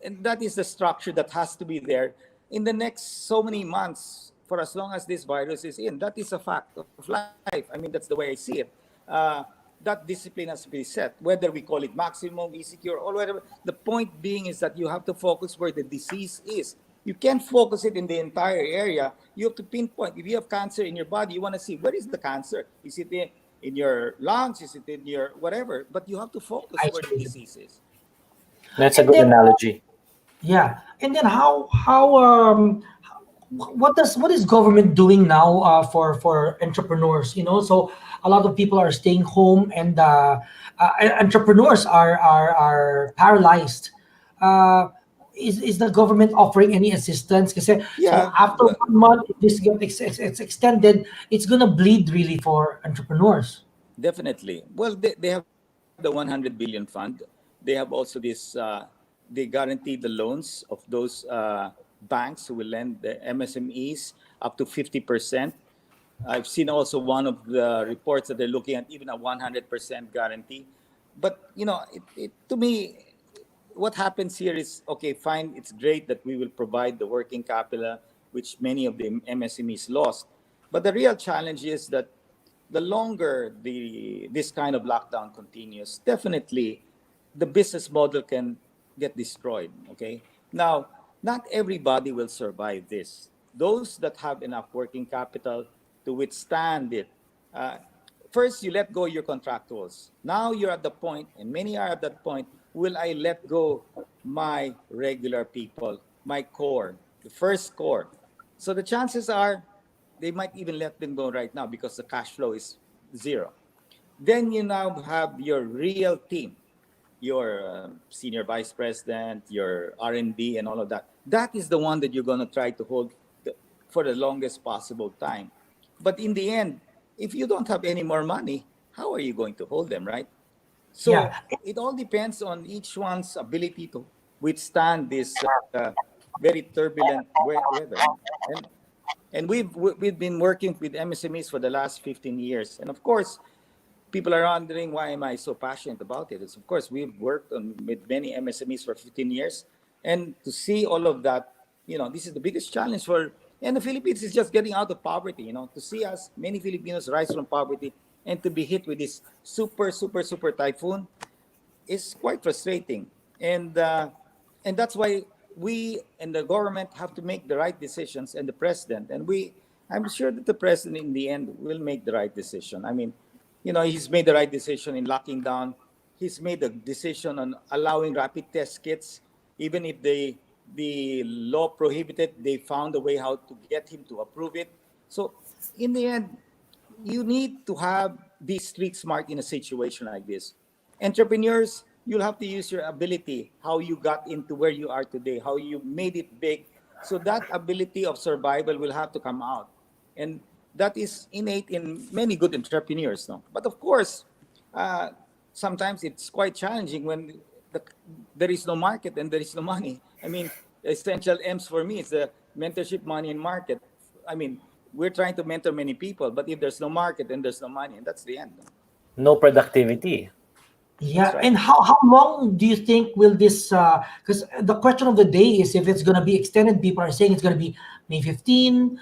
E: And that is the structure that has to be there in the next so many months for as long as this virus is in. That is a fact of life. I mean, that's the way I see it. That discipline has to be set, whether we call it maximum, ECQ, or whatever. The point being is that you have to focus where the disease is. You can't focus it in the entire area. You have to pinpoint. If you have cancer in your body, you want to see where is the cancer? Is it in your lungs? Is it in your whatever? But you have to focus where the
A: Isolated.
E: disease is.
C: That's a
A: And
C: good
A: then
C: analogy.
A: yeah, and then how what is government doing now for entrepreneurs? So a lot of people are staying home, and entrepreneurs are paralyzed. Uh, is the government offering any assistance? Kasi, so
E: Yeah,
A: after
E: well,
A: 1 month, if this gets it's extended, it's gonna bleed really for entrepreneurs.
E: definitely. Well, they have the 100 billion fund. They have also this, they guarantee the loans of those banks who will lend the MSMEs up to 50%. I've seen also one of the reports that they're looking at even a 100% guarantee. But, to me, what happens here is, okay, fine, it's great that we will provide the working capital, which many of the MSMEs lost. But the real challenge is that the longer this kind of lockdown continues, definitely the business model can get destroyed. Okay. Now, not everybody will survive this. Those that have enough working capital to withstand it, uh, first you let go your contractuals. Now you're at the point, and many are at that point. Will I let go my regular people, my core, the first core? So the chances are they might even let them go right now because the cash flow is zero. Then you now have your real team, your senior vice president, your R&D, and all of that. That is the one that you're going to try to hold for the longest possible time. But in the end, if you don't have any more money, how are you going to hold them, right? So
A: Yeah,
E: it all depends on each one's ability to withstand this very turbulent weather. And we've been working with MSMEs for the last 15 years. And of course, people are wondering why am I so passionate about it. It's of course we've worked with many MSMEs for 15 years, and to see all of that, this is the biggest challenge for. And the Philippines is just getting out of poverty. To see us many Filipinos rise from poverty and to be hit with this super super super typhoon is quite frustrating. And that's why we and the government have to make the right decisions, and the president, and I'm sure that the president in the end will make the right decision. I mean, he's made the right decision in locking down. He's made the decision on allowing rapid test kits, even if the law prohibited. They found a way how to get him to approve it. So in the end, you need to have be street smart in a situation like this. Entrepreneurs, you'll have to use your ability, how you got into where you are today, how you made it big. So that ability of survival will have to come out. And that is innate in many good entrepreneurs. No? But of course, uh, sometimes it's quite challenging when the, there is no market and there is no money. I mean, essential M's for me is the mentorship, money, and market. I mean, we're trying to mentor many people, but if there's no market and there's no money, and that's the end.
C: No productivity.
A: Yeah,
E: That's right.
A: and how long do you think will this? Because the question of the day is if it's going to be extended. People are saying it's going to be May 15.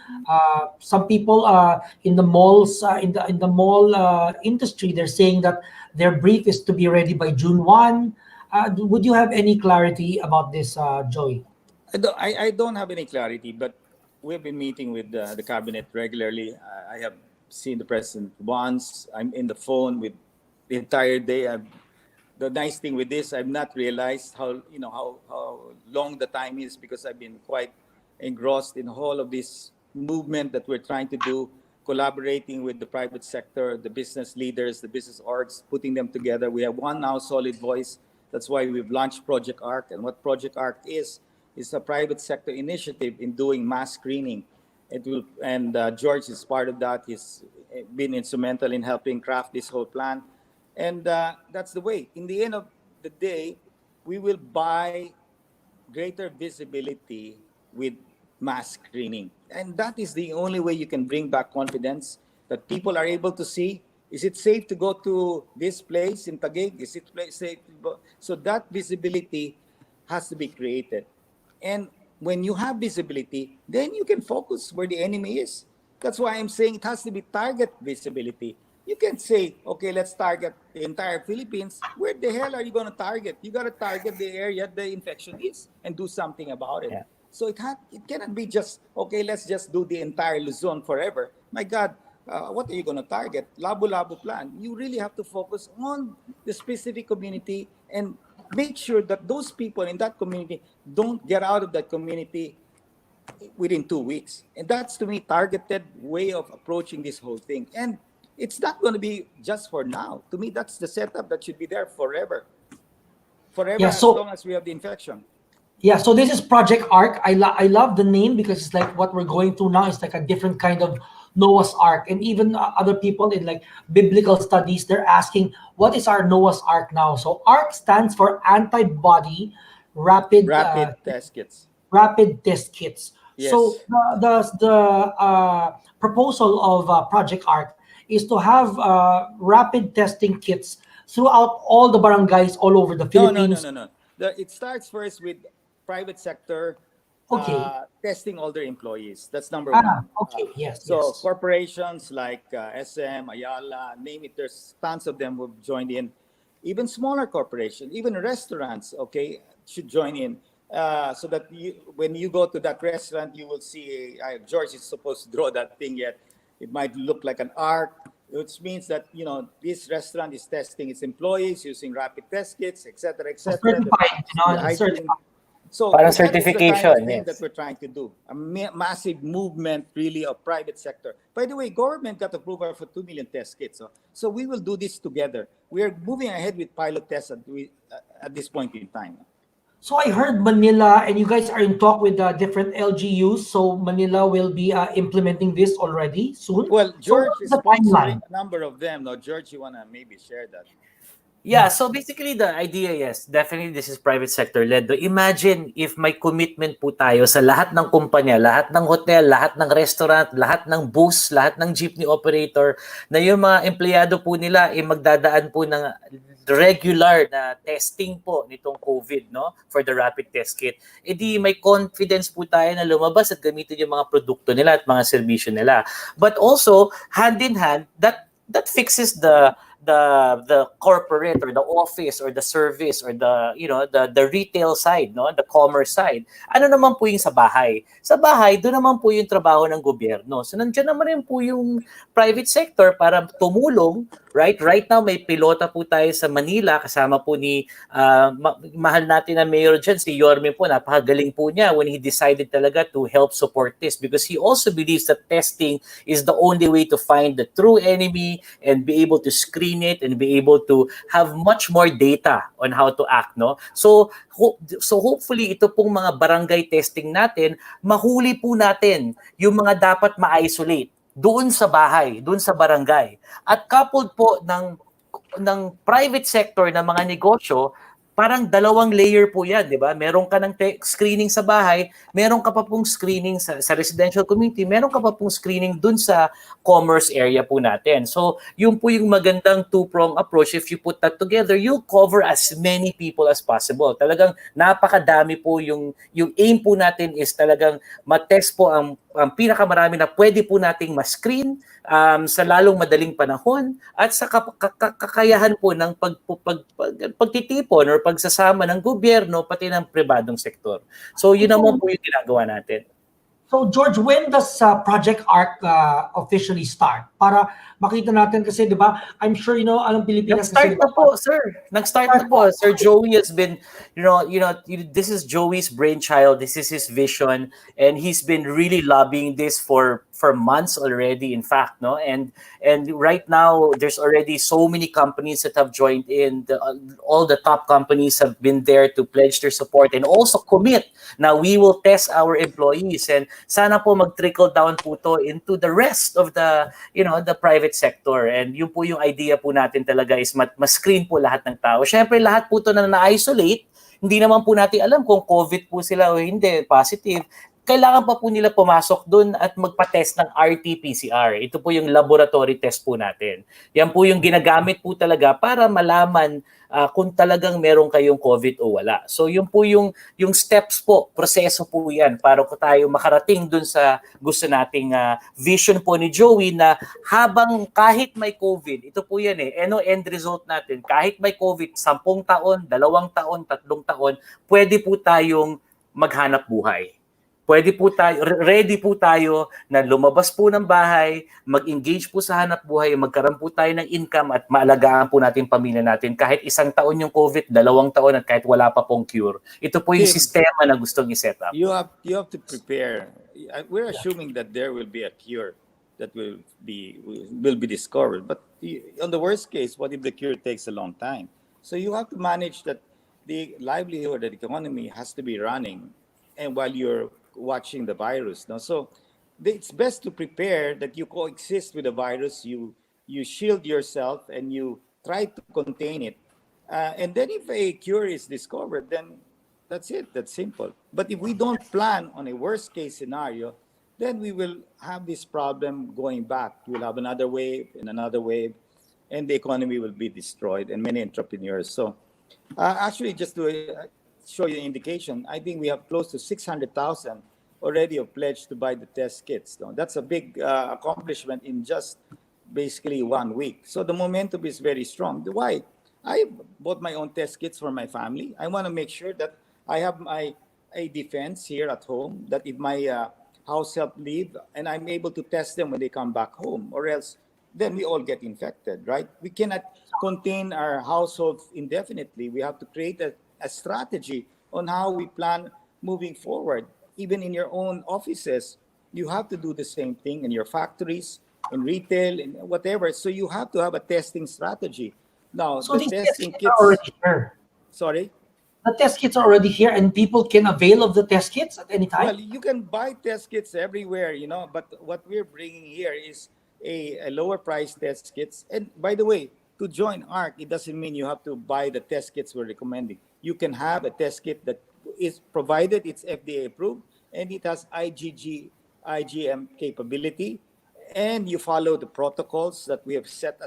A: Some people in the malls, in the mall industry, they're saying that their brief is to be ready by June 1. Would you have any clarity about this, Joey?
E: I don't have any clarity, but we've been meeting with the cabinet regularly. I have seen the president once. I'm in the phone with the entire day. The nice thing with this, I've not realized how long the time is because I've been quite engrossed in all of this movement that we're trying to do, collaborating with the private sector, the business leaders, the business orgs, putting them together. We have one now solid voice. That's why we've launched Project ARC. And what Project ARC is a private sector initiative in doing mass screening. George is part of that. He's been instrumental in helping craft this whole plan. And that's the way. In the end of the day, we will buy greater visibility with mass screening. And that is the only way you can bring back confidence that people are able to see. Is it safe to go to this place in Taguig? Is it safe? So that visibility has to be created. And when you have visibility, then you can focus where the enemy is. That's why I'm saying it has to be target visibility. You can say, okay, let's target the entire Philippines. Where the hell are you going to target? You got to target the area the infection is and do something about it.
C: Yeah.
E: So it cannot be just, okay, let's just do the entire Luzon forever. My God, what are you going to target? Labo-labo plan. You really have to focus on the specific community and make sure that those people in that community don't get out of that community within 2 weeks. And that's, to me, targeted way of approaching this whole thing. And it's not going to be just for now. To me, that's the setup that should be there forever. Forever,
A: Yeah,
E: as
A: so
E: long as we have the infection.
A: yeah, so this is Project Ark. I love the name because it's like what we're going through now is like a different kind of Noah's Ark, and even other people in like biblical studies, they're asking what is our Noah's Ark now. So Ark stands for antibody rapid
E: Rapid test kits.
A: rapid test kits. So
E: Yes.
A: the proposal of Project Ark is to have rapid testing kits throughout all the barangays all over the
E: No, no, no,
A: Philippines.
E: no, no. It starts first with private sector
A: Okay.
E: testing all their employees. That's number one.
A: Okay. Yes.
E: So
A: Yes.
E: corporations like SM, Ayala, name it, there's tons of them who've joined in. Even smaller corporations, even restaurants, okay, should join in. So that when you go to that restaurant, you will see, George is supposed to draw that thing yet. It might look like an arc, which means that, this restaurant is testing its employees using rapid test kits, et cetera, et cetera.
A: Certified.
E: The hygiene.
A: Certified.
E: So
C: Parang
E: that is the kind
C: certification,
E: of thing
C: yes.
E: that we're trying to do. A massive movement, really, of private sector. By the way, government got approval for 2 million test kits. So we will do this together. We are moving ahead with pilot tests at this point in time.
A: So I heard Manila, and you guys are in talk with different LGUs. So Manila will be implementing this already soon.
E: Well,
A: So
E: George
A: what's
E: is
A: the timeline?
E: sponsoring a number of them. No, George, you want to maybe share that?
C: Yeah, so basically the idea, yes, definitely this is private sector led. Imagine if may commitment po tayo sa lahat ng kumpanya, lahat ng hotel, lahat ng restaurant, lahat ng bus, lahat ng jeepney operator, na yung mga empleyado po nila ay magdadaan po ng regular na testing po nitong COVID, no, for the rapid test kit. E di may confidence po tayo na lumabas at gamitin yung mga produkto nila at mga serbisyo nila. But also, hand in hand, that fixes the the corporate or the office or the service or the the retail side, no, the commerce side. Ano naman po yung sa bahay? Sa bahay, doon naman po yung trabaho ng gobyerno. So nandiyan naman rin po yung private sector para tumulong, right? Right now may pilota po tayo sa Manila kasama po ni mahal natin na mayor dyan, si Yorme po, napakagaling po niya when he decided talaga to help support this because he also believes that testing is the only way to find the true enemy and be able to screen it and be able to have much more data on how to act, no? So hopefully ito pong mga barangay testing natin, mahuli po natin yung mga dapat ma-isolate doon sa bahay, doon sa barangay. At coupled po ng private sector na mga negosyo, parang dalawang layer po yan, di ba? Meron ka ng screening sa bahay, meron ka pa pong screening sa residential community, meron ka pa pong screening dun sa commerce area po natin. So, yun po yung magandang two-prong approach. If you put that together, you'll cover as many people as possible. Talagang napakadami po yung aim po natin is talagang matest po ang pinakamarami na pwede po nating ma-screen sa lalong madaling panahon at sa kakayahan po ng pagtitipon or pagsasama ng gobyerno pati ng pribadong sektor. So yun naman po yung ginagawa natin.
A: So George, when does Project ARC officially start? Para makita natin kasi 'di ba? I'm sure alam Pilipinas
C: Nag-start na po, sir. Nag-start na po. Sir Joey has been, this is Joey's brainchild. This is his vision, and he's been really lobbying this for months already. In fact, no, and right now there's already so many companies that have joined in. All the top companies have been there to pledge their support and also commit. Now we will test our employees, and sana po mag-trickle down po to into the rest of the the private sector. And yun po yung idea po natin talaga is mas-screen po lahat ng tao. Syempre lahat po to na na-isolate, hindi naman po natin alam kung COVID po sila o hindi, positive. Kailangan pa po nila pumasok doon at magpa-test ng RT-PCR. Ito po yung laboratory test po natin. Yan po yung ginagamit po talaga para malaman kung talagang meron kayong COVID o wala. So yun po yung steps po, proseso po yan para ko tayo makarating doon sa gusto nating vision po ni Joey na habang kahit may COVID, ito po yan end result natin, kahit may COVID, 10 taon, 2 taon, 3 taon, pwede po tayong maghanap buhay. Pwede po tayo, ready po tayo na lumabas po ng bahay, mag-engage po sa hanap buhay, magkaroon po tayo ng income at maalagaan po natin pamilya natin kahit 1 taon yung COVID, 2 taon at kahit wala pa pong cure. Ito po yung sistema na gustong i-set up.
E: You have to prepare. We're assuming that there will be a cure that will be discovered. But on the worst case, what if the cure takes a long time? So you have to manage that the livelihood, the economy has to be running, and while you're watching the virus. No? So it's best to prepare that you coexist with the virus, you shield yourself, and you try to contain it. And then if a cure is discovered, then that's it. That's simple. But if we don't plan on a worst case scenario, then we will have this problem going back. We'll have another wave and another wave, and the economy will be destroyed and many entrepreneurs. So actually, just to show you an indication, I think we have close to 600,000 already have pledged to buy the test kits. So that's a big accomplishment in just basically 1 week. So the momentum is very strong. Why? I bought my own test kits for my family. I want to make sure that I have a defense here at home, that if my house help leave, and I'm able to test them when they come back home, or else then we all get infected, right? We cannot contain our households indefinitely. We have to create a strategy on how we plan moving forward. Even in your own offices, you have to do the same thing in your factories, in retail, in whatever. So you have to have a testing strategy. Now,
A: So
E: the
A: these
E: testing
A: test kits
E: kits.
A: are already here.
E: Sorry?
A: The test kits are already here and people can avail of the test kits at any time?
E: Well, you can buy test kits everywhere, but what we're bringing here is a lower price test kits. And by the way, to join ARC, it doesn't mean you have to buy the test kits we're recommending. You can have a test kit that is provided it's FDA approved and it has IgM capability, and you follow the protocols that we have set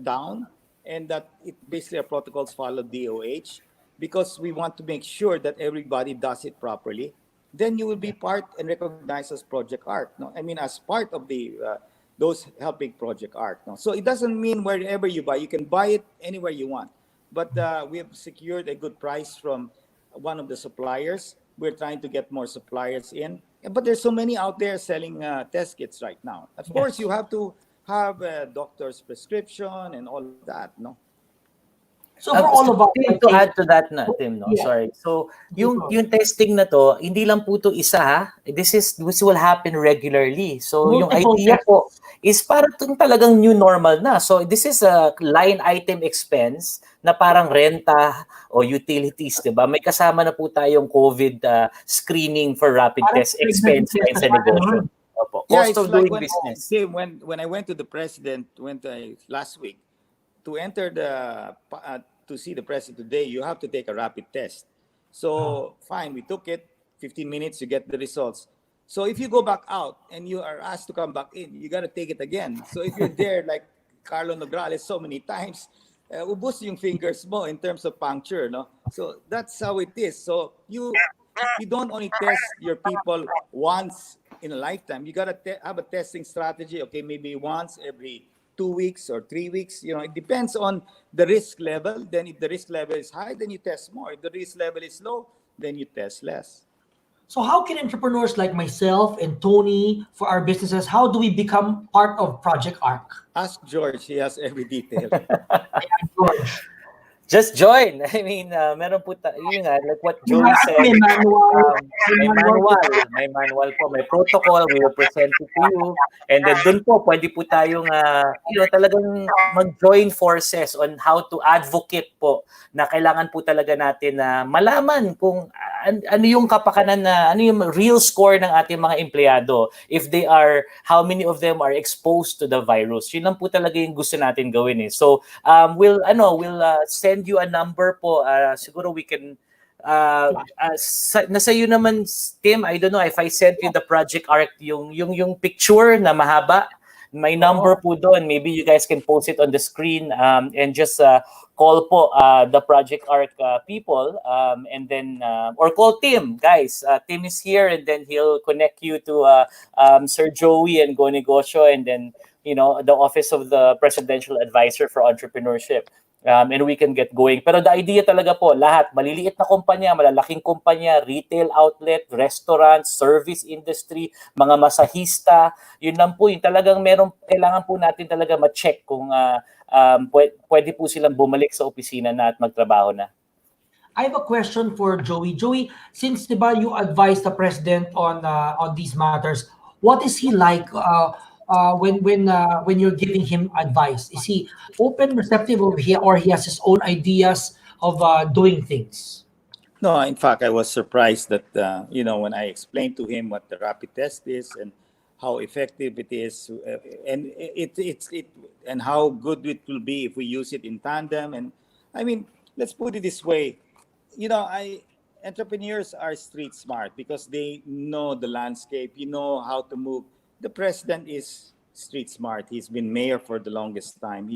E: down, and that it basically our protocols follow DOH, because we want to make sure that everybody does it properly. Then you will be part and recognized as Project ARC. No, I mean as part of the those helping Project Arc. No? So it doesn't mean wherever you buy, you can buy it anywhere you want. But we have secured a good price from one of the suppliers. We're trying to get more suppliers in. But there's so many out there selling test kits right now. Of course, you have to have a doctor's prescription and all of that, no?
A: So for all of us, I
C: To
A: think,
C: add to that na, Tim, no?
A: yeah.
C: Sorry. So, yung testing na to, hindi lang po to isa, ha? This will happen regularly. So, yung
A: Multiple
C: idea
A: tests.
C: po is para itong talagang new normal na. So, this is a line item expense na parang renta o utilities, di ba? May kasama na po tayong COVID screening for rapid
A: Parang
C: test expense
A: pregnancy
C: line
A: test
C: sa
A: na
C: negosyo.
A: ganun.
C: Opo.
E: Yeah,
C: Cost
E: it's
C: of
E: like
C: doing business.
E: when I went to the president, last week, to enter to see the president today, you have to take a rapid test. So fine, we took it. 15 minutes, you get the results. So if you go back out and you are asked to come back in, you got to take it again. So if you're there like Carlo Nograles so many times, ubos yung fingers mo in terms of puncture, no? So that's how it is. So you don't only test your people once in a lifetime. You got to have a testing strategy. Okay, maybe once every 2 weeks or 3 weeks. You know, it depends on the risk level. Then if the risk level is high, then you test more. If the risk level is low, then you test less.
A: So how can entrepreneurs like myself and Tony for our businesses, how do we become part of Project Arc?
E: Ask George. He has every detail.
A: George.
C: Just join. I mean, meron po yun nga, like what Joey said.
A: May manual.
C: May manual po, may protocol, we will present it to you. And then dun po, pwede po tayong, talagang mag-join forces on how to advocate po na kailangan po talaga natin na malaman kung ano yung kapakanan na, ano yung real score ng ating mga empleyado. If they are, how many of them are exposed to the virus. Yun lang po talaga yung gusto natin gawin eh. So, we'll send you a number po. Siguro we can nasa iyo naman, Tim. I don't know if I sent you the Project Arc, yung picture na mahaba. May number po doon. Maybe you guys can post it on the screen and just call po the Project Arc people and then or call Tim, guys. Tim is here and then he'll connect you to Sir Joey and Go Negosyo and then the Office of the Presidential Advisor for Entrepreneurship. And we can get going. Pero the idea talaga po, lahat, maliliit na kumpanya, malalaking kumpanya, retail outlet, restaurant, service industry, mga masahista, yun lang po, yung talagang kailangan po natin talaga ma-check kung pwede po silang bumalik sa opisina na at magtrabaho na.
A: I have a question for Joey. Joey, since diba you advise the president on these matters, what is he like when you're giving him advice? Is he open, receptive, or he has his own ideas of doing things?
E: No, in fact, I was surprised that when I explained to him what the rapid test is and how effective it is, and and how good it will be if we use it in tandem. And I mean, let's put it this way, entrepreneurs are street smart because they know the landscape, how to move. The president is street smart. He's been mayor for the longest time.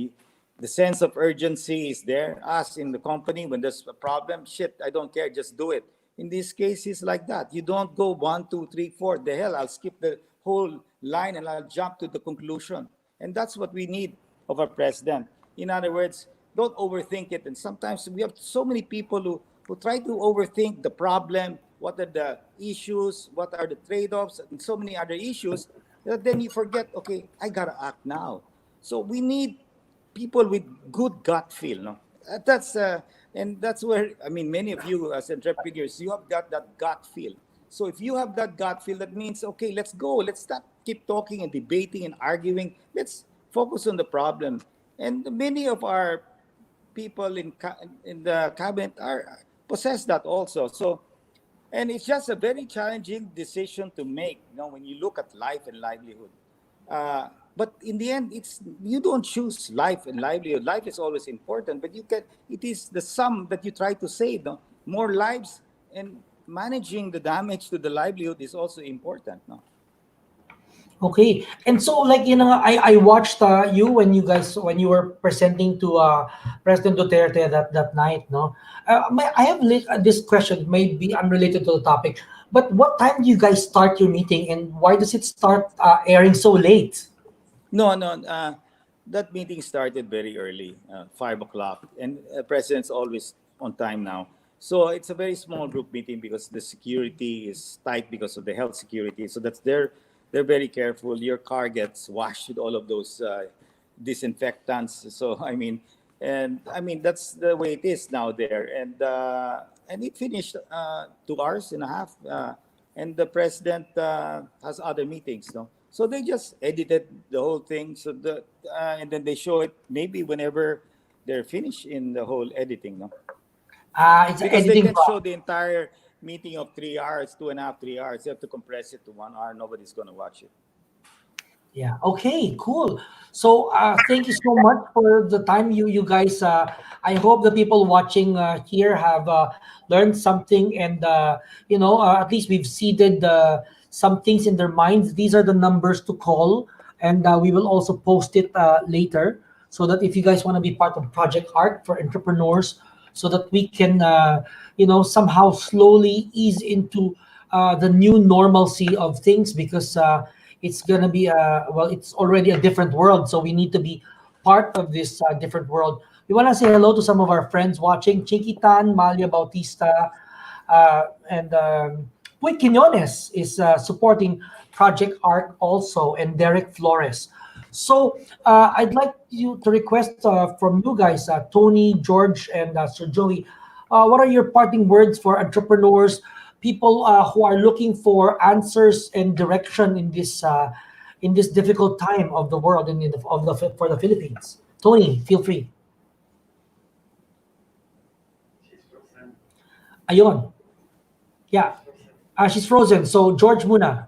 E: The sense of urgency is there. Us in the company, when there's a problem, I don't care, just do it. In this case, it's like that. You don't go 1, 2, 3, 4. The hell, I'll skip the whole line and I'll jump to the conclusion. And that's what we need of our president. In other words, don't overthink it. And sometimes we have so many people who try to overthink the problem. What are the issues? What are the trade-offs? And so many other issues. Then you forget, okay, I gotta act now. So we need people with good gut feel. No, and that's where many of you as entrepreneurs, you have got that gut feel. So if you have that gut feel, that means okay, let's go. Let's stop keep talking and debating and arguing. Let's focus on the problem. And many of our people in the cabinet possess that also. So. And it's just a very challenging decision to make, when you look at life and livelihood. But in the end, you don't choose life and livelihood. Life is always important, but it is the sum that you try to save. No? More lives and managing the damage to the livelihood is also important. No?
A: Okay, and so I watched you when you were presenting to President Duterte that night. No, I have this question, may be unrelated to the topic, but what time do you guys start your meeting, and why does it start airing so late?
E: No, no. That meeting started very early, 5 o'clock, and president's always on time now. So it's a very small group meeting because the security is tight because of the health security. So that's they're very careful. Your car gets washed with all of those disinfectants. So I mean that's the way it is now there. And it finished 2 hours and a half. And the president has other meetings, no? So they just edited the whole thing, and then they show it maybe whenever they're finished in the whole editing, no?
A: It's an
E: Because they
A: editing
E: can show
A: process.
E: the entire meeting of 3 hours, 2.5, 3 hours. You have to compress it to 1 hour. Nobody's gonna watch it.
A: Yeah. Okay. Cool. So, thank you so much for the time you guys. I hope the people watching here have learned something, and at least we've seeded some things in their minds. These are the numbers to call, and we will also post it later, so that if you guys want to be part of Project Art for entrepreneurs, so that we can somehow slowly ease into the new normalcy of things, because it's gonna be it's already a different world, so we need to be part of this different world. We want to say hello to some of our friends watching: Chiquitan, Malia Bautista, and Puy Quinones is supporting Project Art also, and Derek Flores. So I'd like you to request from you guys, Tony, George, and Sir Joey. What are your parting words for entrepreneurs, people who are looking for answers and direction in this difficult time of the world and for the Philippines? Tony, feel free.
D: She's frozen.
A: Ayon. Yeah. She's frozen. So George muna.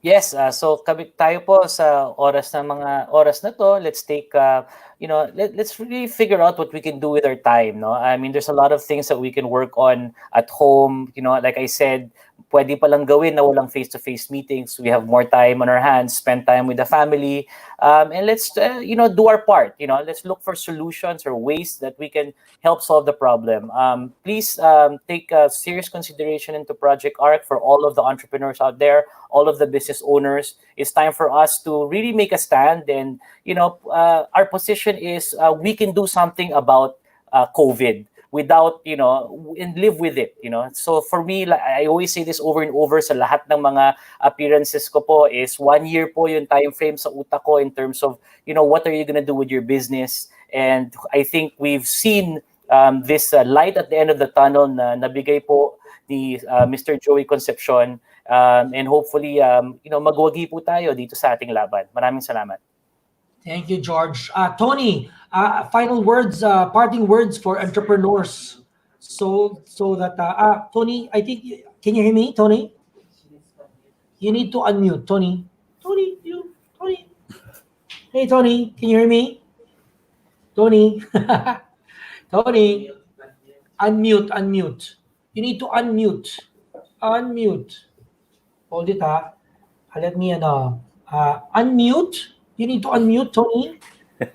C: Yes, so tayo po sa oras na to, let's take let's really figure out what we can do with our time, no? I mean, there's a lot of things that we can work on at home, like I said, pwede palang gawin na walang face-to-face meetings. We have more time on our hands, spend time with the family, and let's do our part. Let's look for solutions or ways that we can help solve the problem. Please take serious consideration into Project Arc for all of the entrepreneurs out there, all of the business owners. It's time for us to really make a stand, and our position is we can do something about COVID without and live with it. So for me, like, I always say this over and over sa lahat ng mga appearances ko po, is 1 year po yung time frame sa utak ko in terms of what are you gonna do with your business. And I think we've seen this light at the end of the tunnel na nabigay po ni Mr. Joey Concepcion, and hopefully magwagi po tayo dito sa ating laban. Maraming salamat.
A: Thank you, George. Tony, final words, parting words for entrepreneurs. So that Tony, I think can you hear me, Tony? You need to unmute, Tony. Tony. Hey, Tony, can you hear me? Tony, Tony, unmute. You need to unmute. Hold it, let me unmute. You need to unmute, Tony. You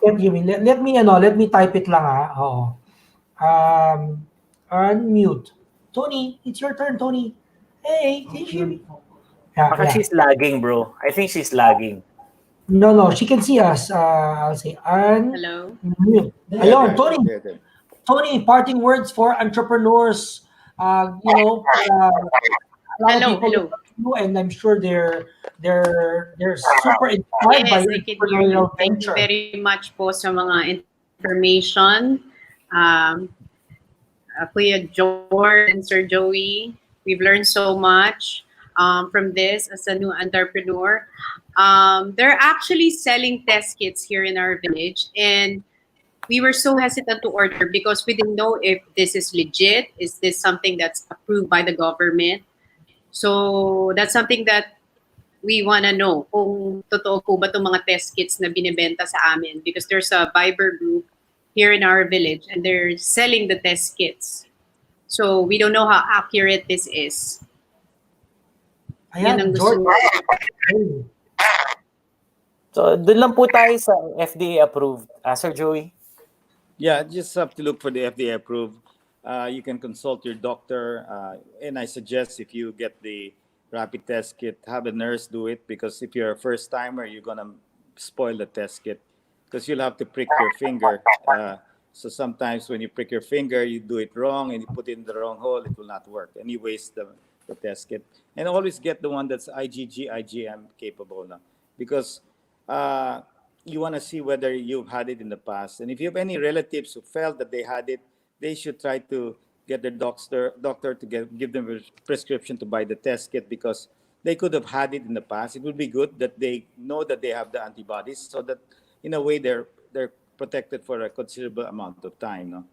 A: can't hear me. Let me type it lang, Oo. Unmute. Tony, it's your turn, Tony. Hey, can you hear me?
C: Baka she's lagging, bro. I think she's lagging.
A: No, she can see us. I'll say
B: Hello.
A: unmute. Ayun, Tony.
E: There.
A: Tony, parting words for entrepreneurs. A lot of people look up to you, and I'm sure they're super inspired by
B: Yes,
A: your
B: I can hear you.
A: entrepreneurial
B: Thank you
A: venture.
B: very much po sa mga information. Kuya George and Sir Joey, we've learned so much from this as a new entrepreneur. They're actually selling test kits here in our village, and we were so hesitant to order because we didn't know if this is legit. Is this something that's approved by the government? So that's something that we want to know kung totoo po ba itong mga test kits na binibenta sa amin, because there's a Viber group here in our village and they're selling the test kits. So we don't know how accurate this is. Yun ang
A: Ayan,
B: gusto
A: George.
B: mo.
C: So, dun lang po tayo sa FDA approved. Sir Joey?
E: Yeah, just have to look for the FDA approved. You can consult your doctor, and I suggest if you get the rapid test kit, have a nurse do it, because if you're a first timer, you're gonna spoil the test kit because you'll have to prick your finger. So sometimes when you prick your finger, you do it wrong and you put it in the wrong hole, it will not work. And you waste the test kit. And always get the one that's IgG, IgM capable now. Because you want to see whether you've had it in the past. And if you have any relatives who felt that they had it, they should try to get their doctor to give them a prescription to buy the test kit, because they could have had it in the past. It would be good that they know that they have the antibodies, so that in a way they're protected for a considerable amount of time. No?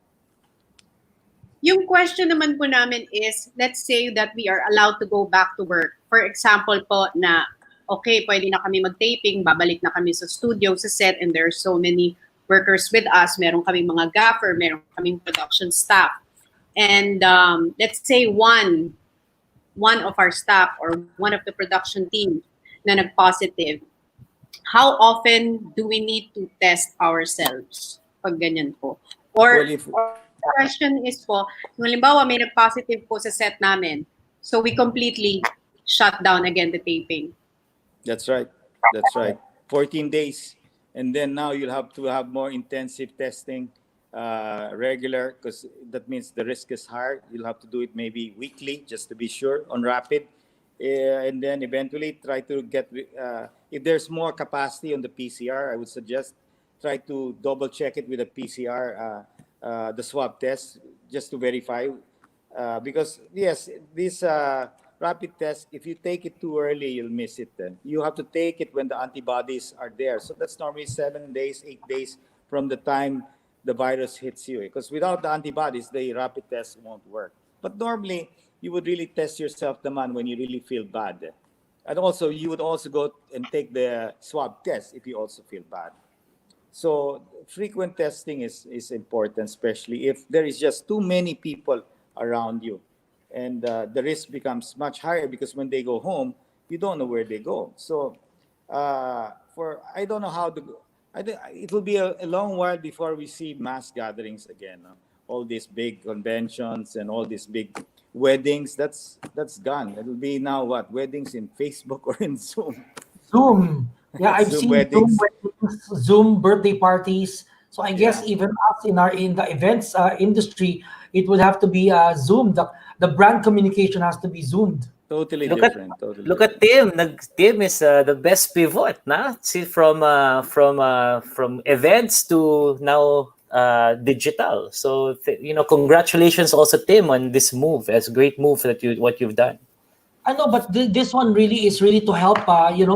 B: Yung question naman po namin is, let's say that we are allowed to go back to work. For example po na, okay, pwede na kami mag-taping, babalik na kami sa studio, sa set, and there are so many workers with us. Meron kaming mga gaffer, meron kaming production staff. And let's say one of our staff or one of the production team na nag-positive, how often do we need to test ourselves pag ganyan po? Or, or the question is po, kung halimbawa may nag-positive po sa set namin, so we completely shut down again the taping.
E: That's right. 14 days. And then now you'll have to have more intensive testing, regular, because that means the risk is higher. You'll have to do it maybe weekly just to be sure on rapid. And then eventually try to get, if there's more capacity on the PCR, I would suggest try to double check it with a PCR, the swab test, just to verify. Because yes, this rapid test, if you take it too early, you'll miss it then. You have to take it when the antibodies are there. So that's normally 7 days, 8 days from the time the virus hits you. Because without the antibodies, the rapid test won't work. But normally, you would really test yourself, naman, when you really feel bad. And also, you would also go and take the swab test if you also feel bad. So frequent testing is important, especially if there is just too many people around you. And the risk becomes much higher, because when they go home, you don't know where they go. So I don't know how to go. It will be a long while before we see mass gatherings again. All these big conventions and all these big weddings, that's gone. It will be now what? Weddings in Facebook or in Zoom.
A: Zoom. Yeah, I've
E: Zoom
A: seen
E: weddings.
A: Zoom weddings, Zoom birthday parties. So I guess
E: Yeah.
A: even us in the events industry, it would have to be Zoom. The brand communication has to be Zoomed.
E: Totally
C: Look
E: different. Totally
C: Look at
E: different.
C: Tim. Tim is the best pivot, na? See, from events to now digital. So congratulations also, Tim, on this move. It's a great move that what you've done.
A: I know, but this one really is really to help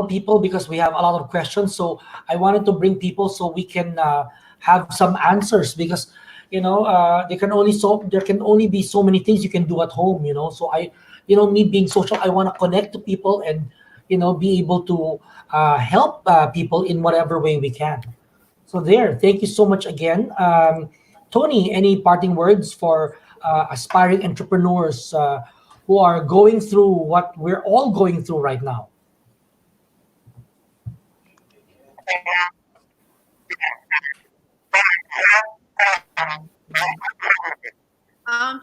A: people, because we have a lot of questions. So I wanted to bring people so we can have some answers, because there can only be so many things you can do at home. So me being social, I want to connect to people and be able to help people in whatever way we can. So thank you so much again. Tony, any parting words for aspiring entrepreneurs who are going through what we're all going through right now?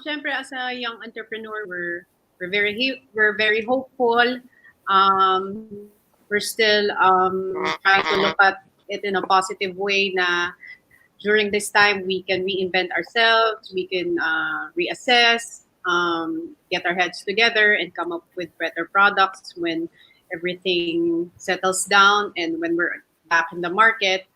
B: Syempre, as a young entrepreneur, we're very hopeful. We're still trying to look at it in a positive way. Na during this time, we can reinvent ourselves. We can reassess, get our heads together, and come up with better products when everything settles down and when we're back in the market.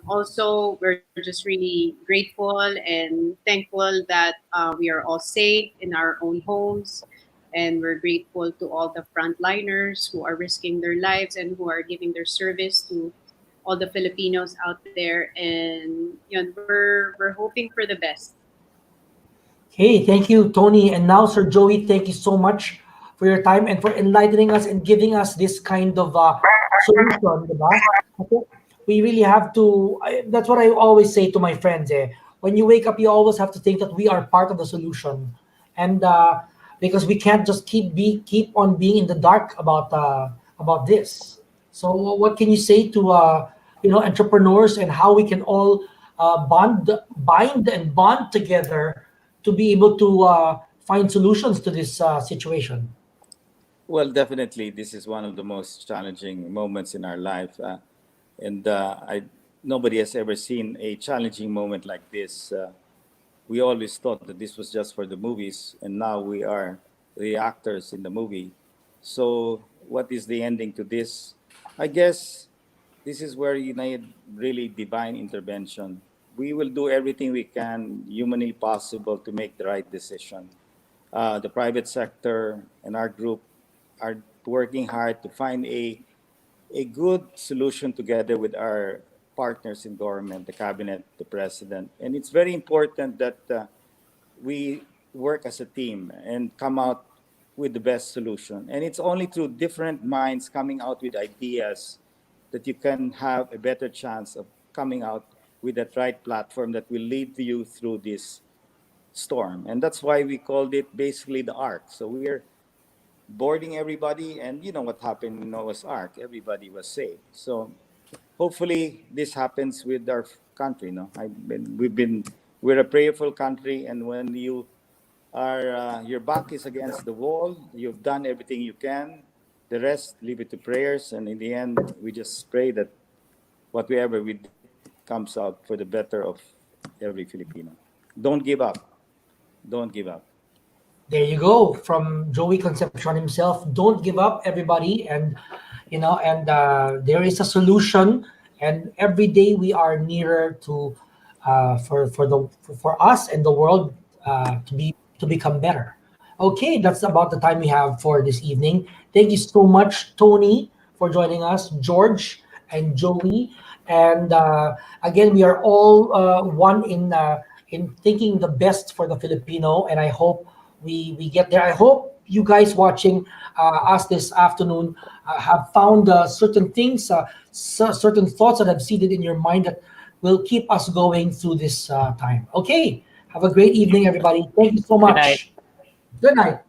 B: Also, we're just really grateful and thankful that we are all safe in our own homes. And we're grateful to all the frontliners who are risking their lives and who are giving their service to all the Filipinos out there. And we're hoping for the best.
A: Okay, thank you, Tony. And now, Sir Joey, thank you so much for your time and for enlightening us and giving us this kind of solution. Diba? Okay. We really have to, that's what I always say to my friends. When you wake up, you always have to think that we are part of the solution. And because we can't just keep on being in the dark about this. So what can you say to entrepreneurs, and how we can all bind and bond together to be able to find solutions to this situation?
E: Well, definitely, this is one of the most challenging moments in our life, and nobody has ever seen a challenging moment like this. We always thought that this was just for the movies, and now we are the actors in the movie. So, what is the ending to this? I guess this is where you need really divine intervention. We will do everything we can, humanly possible, to make the right decision. The private sector and our group are working hard to find a good solution together with our partners in government, the cabinet, the president. And it's very important that we work as a team and come out with the best solution. And it's only through different minds coming out with ideas that you can have a better chance of coming out with that right platform that will lead you through this storm. And that's why we called it basically the ark. So we're boarding everybody, and you know what happened in Noah's Ark. Everybody was saved. So hopefully this happens with our country. No, we're a prayerful country, and when you are your back is against the wall, you've done everything you can. The rest, leave it to prayers, and in the end, we just pray that whatever we did comes out for the better of every Filipino. Don't give up. Don't give up.
A: There you go, from Joey Concepcion himself. Don't give up, everybody, and there is a solution, and every day we are nearer to for us and the world to become better. Okay, that's about the time we have for this evening. Thank you so much, Tony, for joining us, George and Joey, and again, we are all one in thinking the best for the Filipino, and I hope we get there. I hope you guys watching us this afternoon have found certain things, certain thoughts that have seeded in your mind that will keep us going through this time. Okay, have a great evening, everybody. Thank you so
C: Good night.
A: much. Good night.